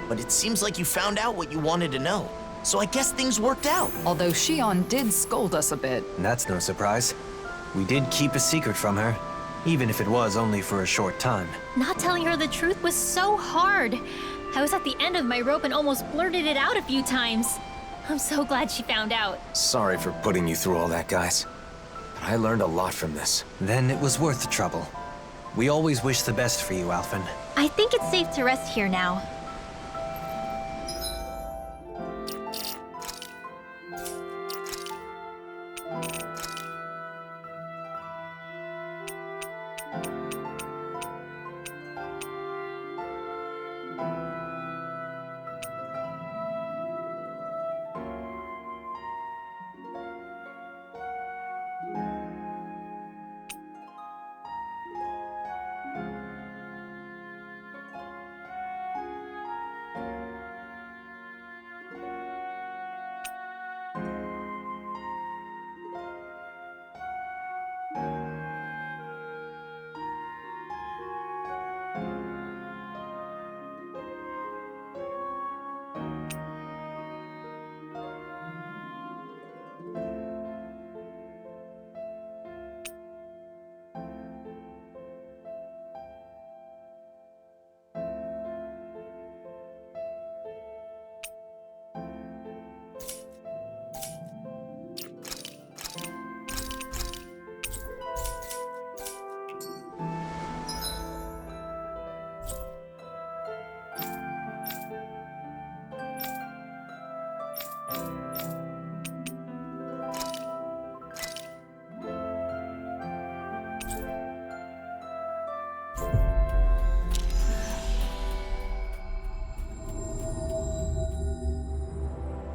But it seems like you found out what you wanted to know. So I guess things worked out. Although Shionne did scold us a bit. That's no surprise. We did keep a secret from her, even if it was only for a short time. Not telling her the truth was so hard. I was at the end of my rope and almost blurted it out a few times. I'm so glad she found out. Sorry for putting you through all that, guys. But I learned a lot from this. Then it was worth the trouble. We always wish the best for you, Alphen. I think it's safe to rest here now.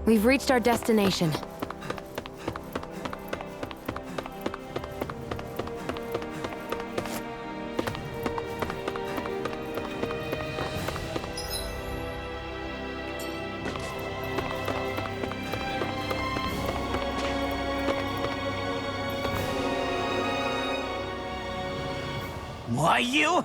We've reached our destination. Why you?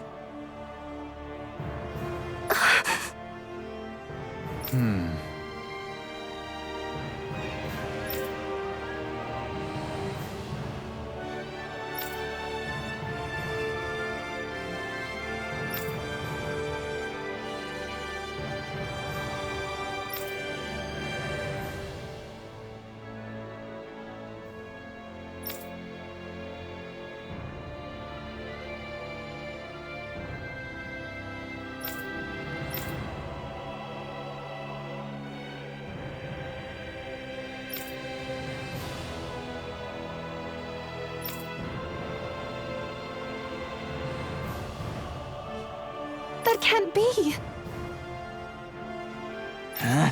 That can't be! Huh?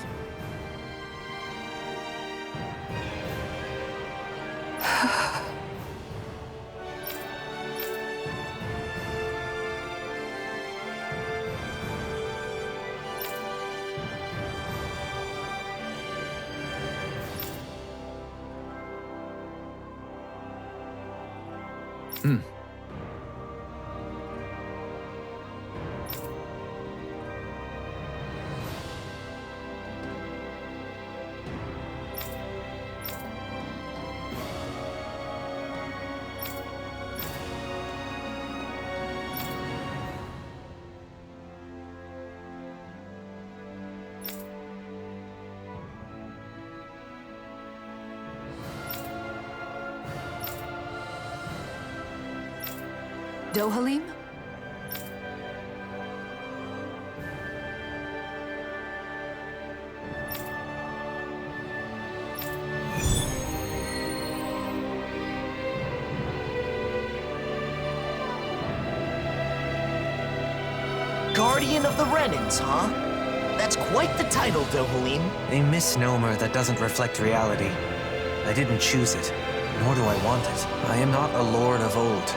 Dohalim? Guardian of the Renans, huh? That's quite the title, Dohalim. A misnomer that doesn't reflect reality. I didn't choose it, nor do I want it. I am not a lord of old,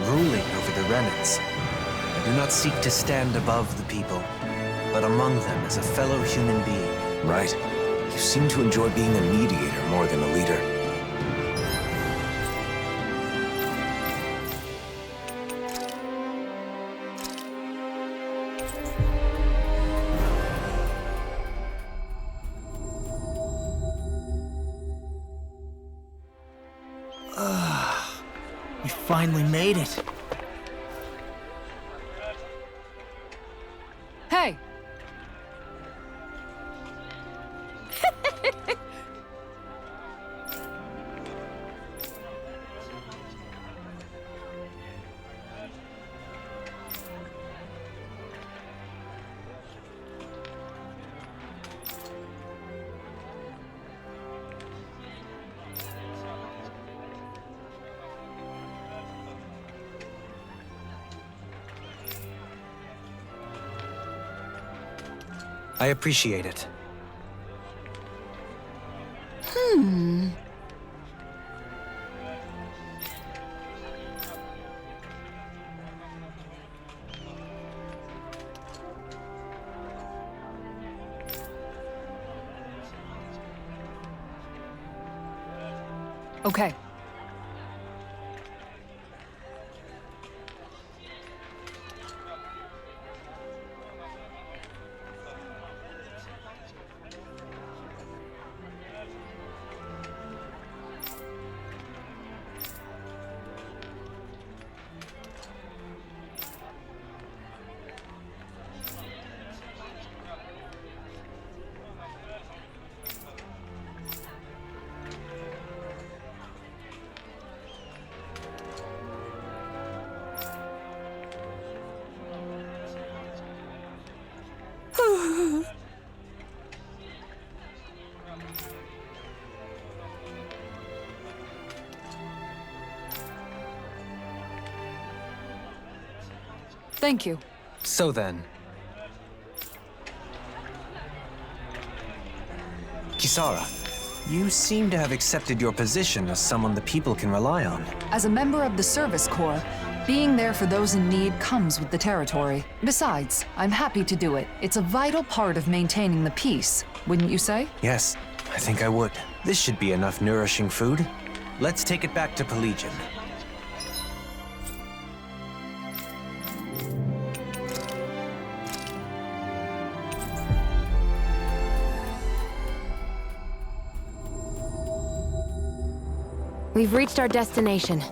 ruling over the Renans. I do not seek to stand above the people, but among them as a fellow human being. Right. You seem to enjoy being a mediator more than a leader. We finally made it. Hey! I appreciate it. Okay. Thank you. So then... Kisara, you seem to have accepted your position as someone the people can rely on. As a member of the Service Corps, being there for those in need comes with the territory. Besides, I'm happy to do it. It's a vital part of maintaining the peace, wouldn't you say? Yes, I think I would. This should be enough nourishing food. Let's take it back to Pelegion. We've reached our destination.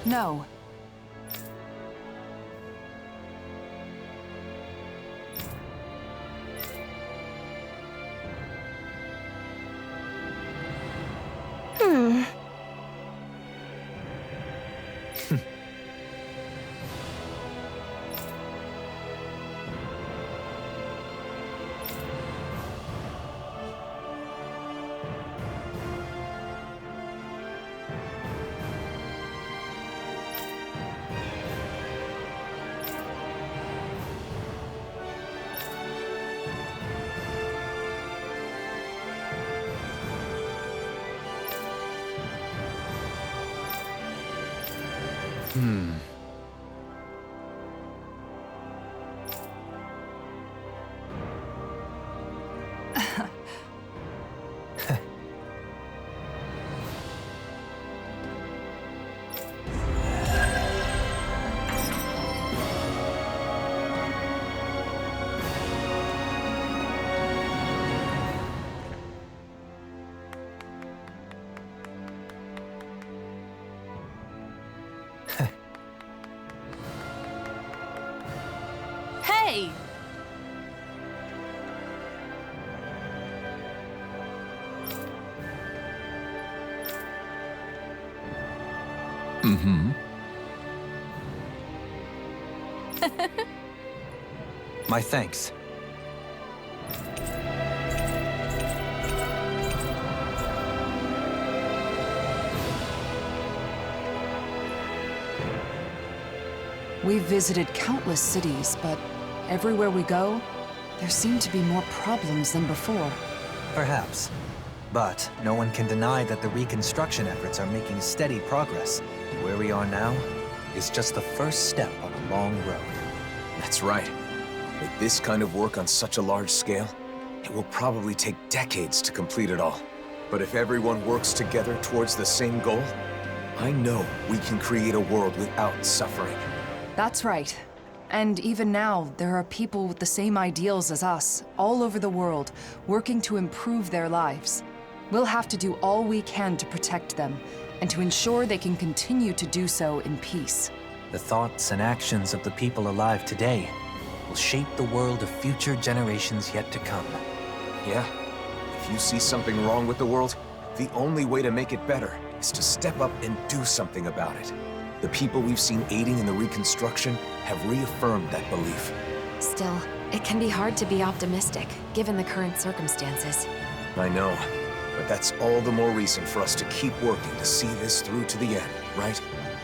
No. Hey! Mm-hmm. My thanks. We've visited countless cities, but everywhere we go, there seem to be more problems than before. Perhaps. But no one can deny that the reconstruction efforts are making steady progress. Where we are now is just the first step on a long road. That's right. With this kind of work on such a large scale, it will probably take decades to complete it all. But if everyone works together towards the same goal, I know we can create a world without suffering. That's right. And even now, there are people with the same ideals as us, all over the world, working to improve their lives. We'll have to do all we can to protect them, and to ensure they can continue to do so in peace. The thoughts and actions of the people alive today will shape the world of future generations yet to come. Yeah? If you see something wrong with the world, the only way to make it better is to step up and do something about it. The people we've seen aiding in the reconstruction have reaffirmed that belief. Still, it can be hard to be optimistic, given the current circumstances. I know, but that's all the more reason for us to keep working to see this through to the end, right?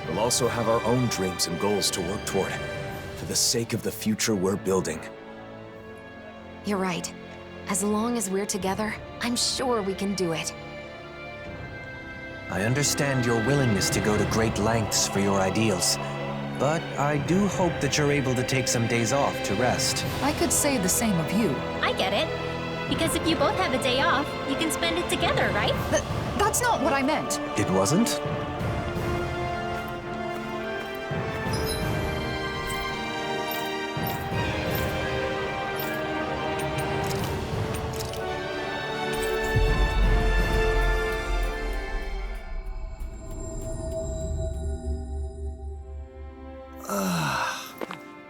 We'll also have our own dreams and goals to work toward, for the sake of the future we're building. You're right. As long as we're together, I'm sure we can do it. I understand your willingness to go to great lengths for your ideals, but I do hope that you're able to take some days off to rest. I could say the same of you. I get it. Because if you both have a day off, you can spend it together, right? That's not what I meant. It wasn't?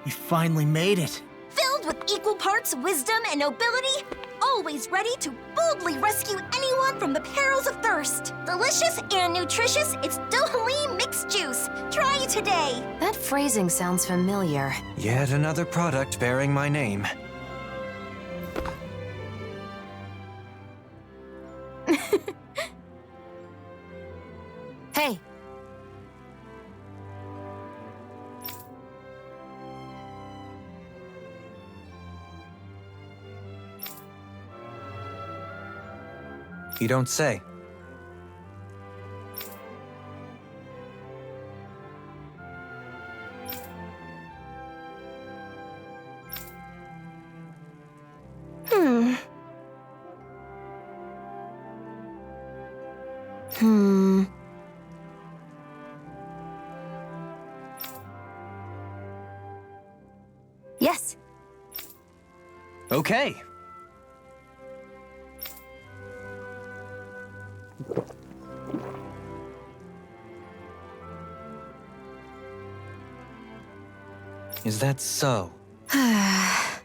We finally made it. Filled with equal parts wisdom and nobility, always ready to boldly rescue anyone from the perils of thirst. Delicious and nutritious, it's Dohalim mixed juice. Try it today. That phrasing sounds familiar. Yet another product bearing my name. Hey! You don't say. Yes. Okay. Is that so? Aw.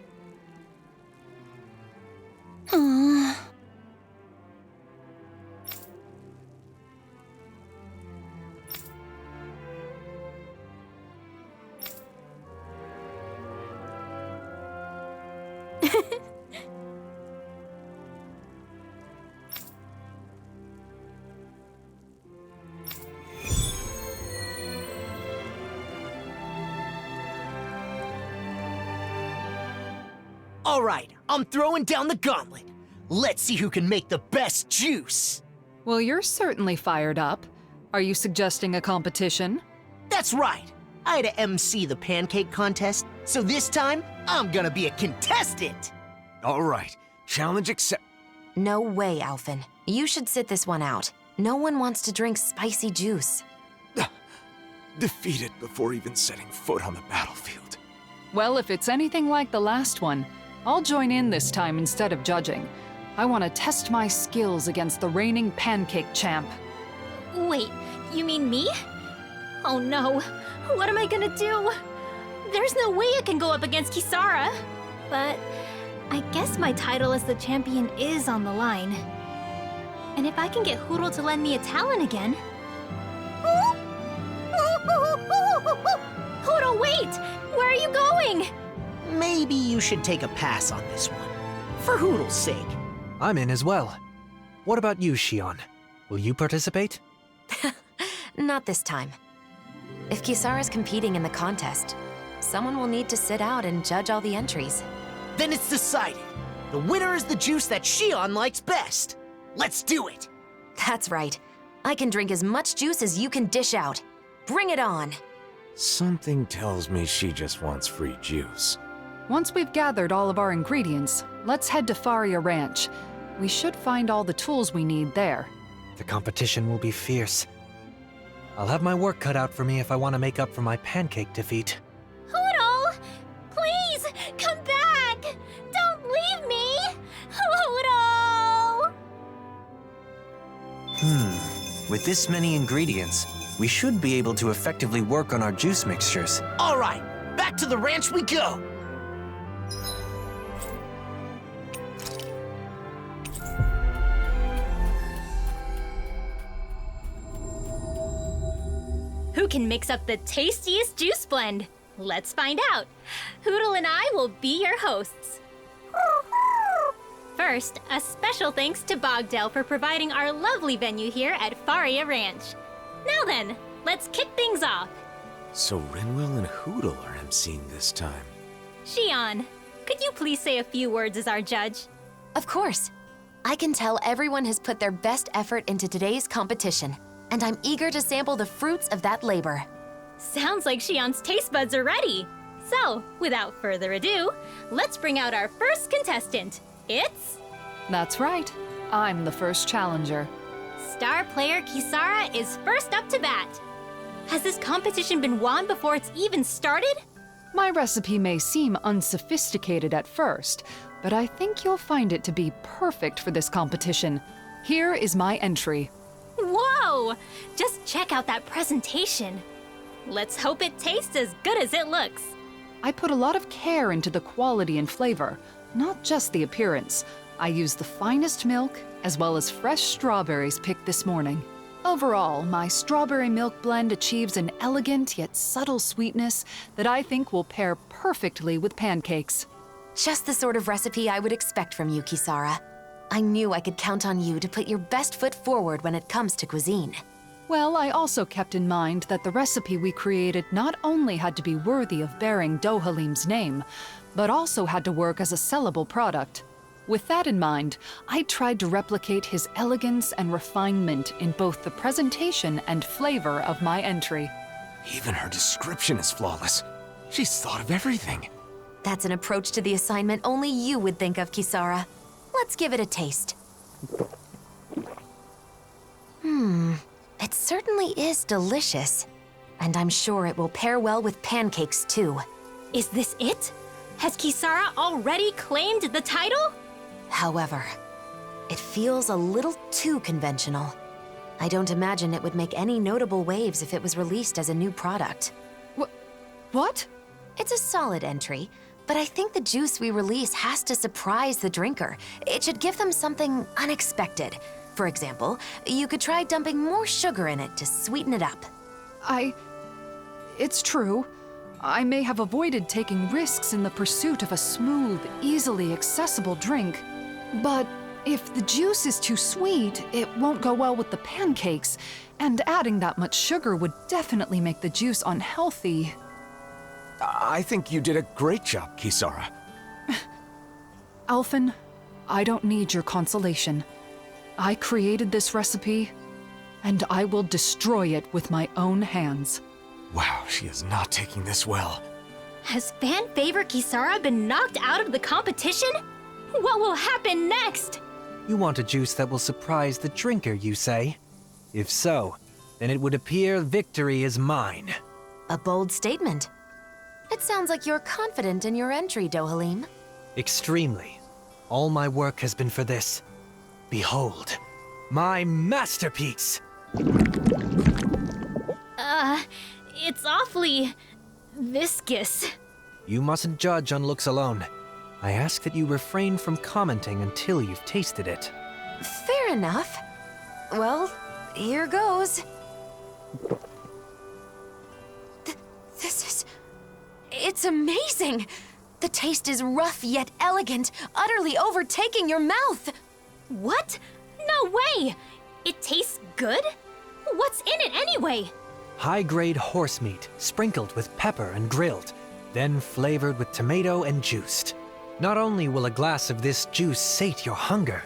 All right, I'm throwing down the gauntlet. Let's see who can make the best juice. Well, you're certainly fired up. Are you suggesting a competition? That's right. I had to MC the pancake contest, so this time I'm gonna be a contestant. All right, challenge accept. No way, Alphen. You should sit this one out. No one wants to drink spicy juice. Defeated before even setting foot on the battlefield. Well, if it's anything like the last one, I'll join in this time instead of judging. I want to test my skills against the reigning pancake champ. Wait, you mean me? Oh no, what am I gonna do? There's no way I can go up against Kisara. But I guess my title as the champion is on the line. And if I can get Hootle to lend me a talent again... Hootle, wait! Where are you going? Maybe you should take a pass on this one. For Hootle's sake. I'm in as well. What about you, Xion? Will you participate? Not this time. If Kisara's competing in the contest, someone will need to sit out and judge all the entries. Then it's decided. The winner is the juice that Xion likes best. Let's do it. That's right. I can drink as much juice as you can dish out. Bring it on. Something tells me she just wants free juice. Once we've gathered all of our ingredients, let's head to Faria Ranch. We should find all the tools we need there. The competition will be fierce. I'll have my work cut out for me if I want to make up for my pancake defeat. Hootle! Please, come back! Don't leave me! Hootle! With this many ingredients, we should be able to effectively work on our juice mixtures. All right, back to the ranch we go. Who can mix up the tastiest juice blend? Let's find out. Hootle and I will be your hosts. First, a special thanks to Bogdell for providing our lovely venue here at Faria Ranch. Now then, let's kick things off. So Rinwell and Hootle are emceeing this time. Xion, could you please say a few words as our judge? Of course. I can tell everyone has put their best effort into today's competition, and I'm eager to sample the fruits of that labor. Sounds like Xion's taste buds are ready. So, without further ado, let's bring out our first contestant. It's... That's right. I'm the first challenger. Star player Kisara is first up to bat. Has this competition been won before it's even started? My recipe may seem unsophisticated at first, but I think you'll find it to be perfect for this competition. Here is my entry. Whoa! Just check out that presentation. Let's hope it tastes as good as it looks. I put a lot of care into the quality and flavor, not just the appearance. I used the finest milk, as well as fresh strawberries picked this morning. Overall, my strawberry milk blend achieves an elegant yet subtle sweetness that I think will pair perfectly with pancakes. Just the sort of recipe I would expect from you, Kisara. I knew I could count on you to put your best foot forward when it comes to cuisine. Well, I also kept in mind that the recipe we created not only had to be worthy of bearing Dohalim's name, but also had to work as a sellable product. With that in mind, I tried to replicate his elegance and refinement in both the presentation and flavor of my entry. Even her description is flawless. She's thought of everything. That's an approach to the assignment only you would think of, Kisara. Let's give it a taste. It certainly is delicious. And I'm sure it will pair well with pancakes, too. Is this it? Has Kisara already claimed the title? However, it feels a little too conventional. I don't imagine it would make any notable waves if it was released as a new product. What? It's a solid entry, but I think the juice we release has to surprise the drinker. It should give them something unexpected. For example, you could try dumping more sugar in it to sweeten it up. It's true. I may have avoided taking risks in the pursuit of a smooth, easily accessible drink. But if the juice is too sweet, it won't go well with the pancakes, and adding that much sugar would definitely make the juice unhealthy. I think you did a great job, Kisara. Alphen, I don't need your consolation. I created this recipe, and I will destroy it with my own hands. Wow, she is not taking this well. Has fan favorite Kisara been knocked out of the competition? What will happen next? You want a juice that will surprise the drinker, you say? If so, then it would appear victory is mine. A bold statement. It sounds like you're confident in your entry, Dohalim. Extremely. All my work has been for this. Behold, my masterpiece! It's awfully viscous. You mustn't judge on looks alone. I ask that you refrain from commenting until you've tasted it. Fair enough. Well, here goes. It's amazing! The taste is rough yet elegant, utterly overtaking your mouth! What? No way! It tastes good? What's in it anyway? High-grade horse meat, sprinkled with pepper and grilled, then flavored with tomato and juiced. Not only will a glass of this juice sate your hunger,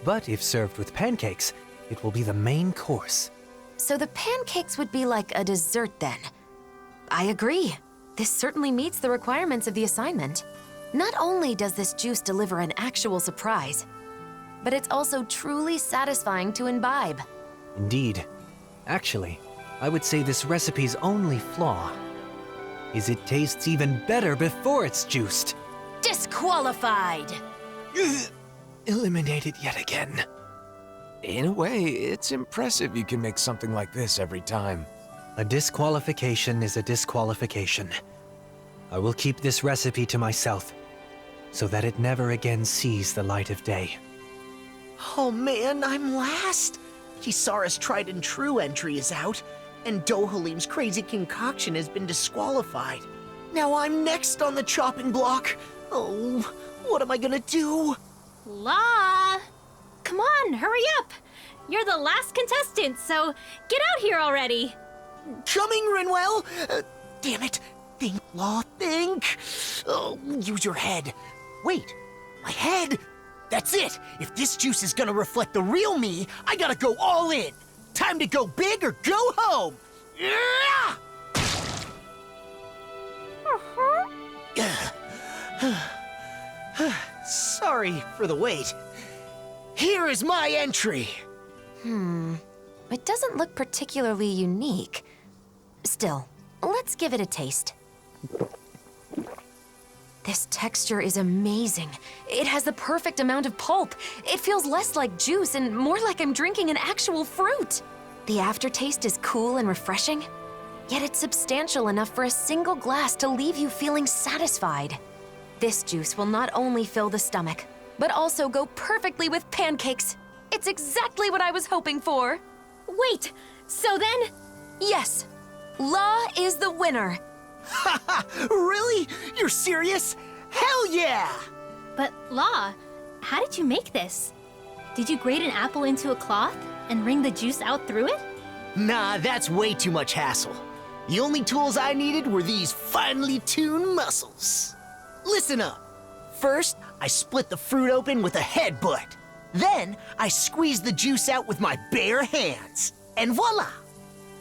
but if served with pancakes, it will be the main course. So the pancakes would be like a dessert then? I agree. This certainly meets the requirements of the assignment. Not only does this juice deliver an actual surprise, but it's also truly satisfying to imbibe. Indeed. Actually, I would say this recipe's only flaw is it tastes even better before it's juiced. Disqualified! Eliminated yet again. In a way, it's impressive you can make something like this every time. A disqualification is a disqualification. I will keep this recipe to myself, so that it never again sees the light of day. Oh man, I'm last! Kisara's tried and true entry is out, and Dohalim's crazy concoction has been disqualified. Now I'm next on the chopping block. Oh, what am I gonna do? La! Come on, hurry up! You're the last contestant, so get out here already! Coming, Rinwell! Damn it! Think, Law, think! Oh, use your head. Wait, my head? That's it! If this juice is gonna reflect the real me, I gotta go all in! Time to go big or go home! Yeah! Sorry for the wait. Here is my entry! It doesn't look particularly unique. Still, let's give it a taste. This texture is amazing. It has the perfect amount of pulp. It feels less like juice and more like I'm drinking an actual fruit. The aftertaste is cool and refreshing, yet it's substantial enough for a single glass to leave you feeling satisfied. This juice will not only fill the stomach, but also go perfectly with pancakes. It's exactly what I was hoping for. Wait, so then? Yes, La is the winner. Haha, really? You're serious? Hell yeah! But La, how did you make this? Did you grate an apple into a cloth and wring the juice out through it? Nah, that's way too much hassle. The only tools I needed were these finely tuned muscles. Listen up. First, I split the fruit open with a headbutt. Then, I squeezed the juice out with my bare hands. And voila!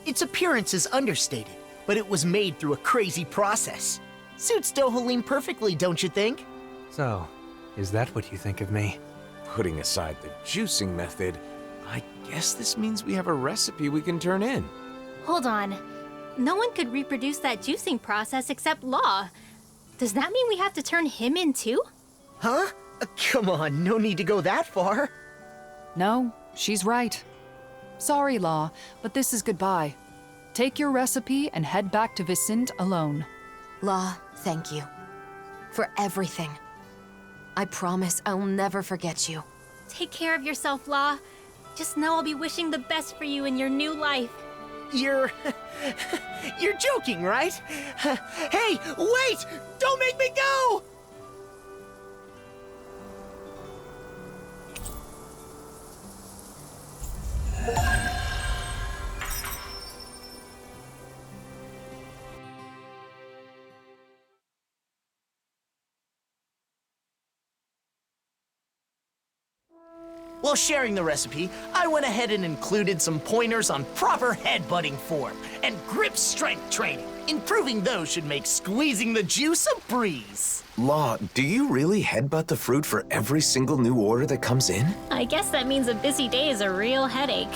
Its appearance is understated, but it was made through a crazy process. Suits Dohalim perfectly, don't you think? So, is that what you think of me? Putting aside the juicing method, I guess this means we have a recipe we can turn in. Hold on. No one could reproduce that juicing process except Law. Does that mean we have to turn him in too? Huh? Come on, no need to go that far. No, she's right. Sorry, Law, but this is goodbye. Take your recipe and head back to Vicente alone. Law, thank you. For everything. I promise I'll never forget you. Take care of yourself, Law. Just know I'll be wishing the best for you in your new life. You're joking, right? Hey, wait! Don't make me go! While sharing the recipe, I went ahead and included some pointers on proper headbutting form and grip strength training. Improving those should make squeezing the juice a breeze. Law, do you really headbutt the fruit for every single new order that comes in? I guess that means a busy day is a real headache.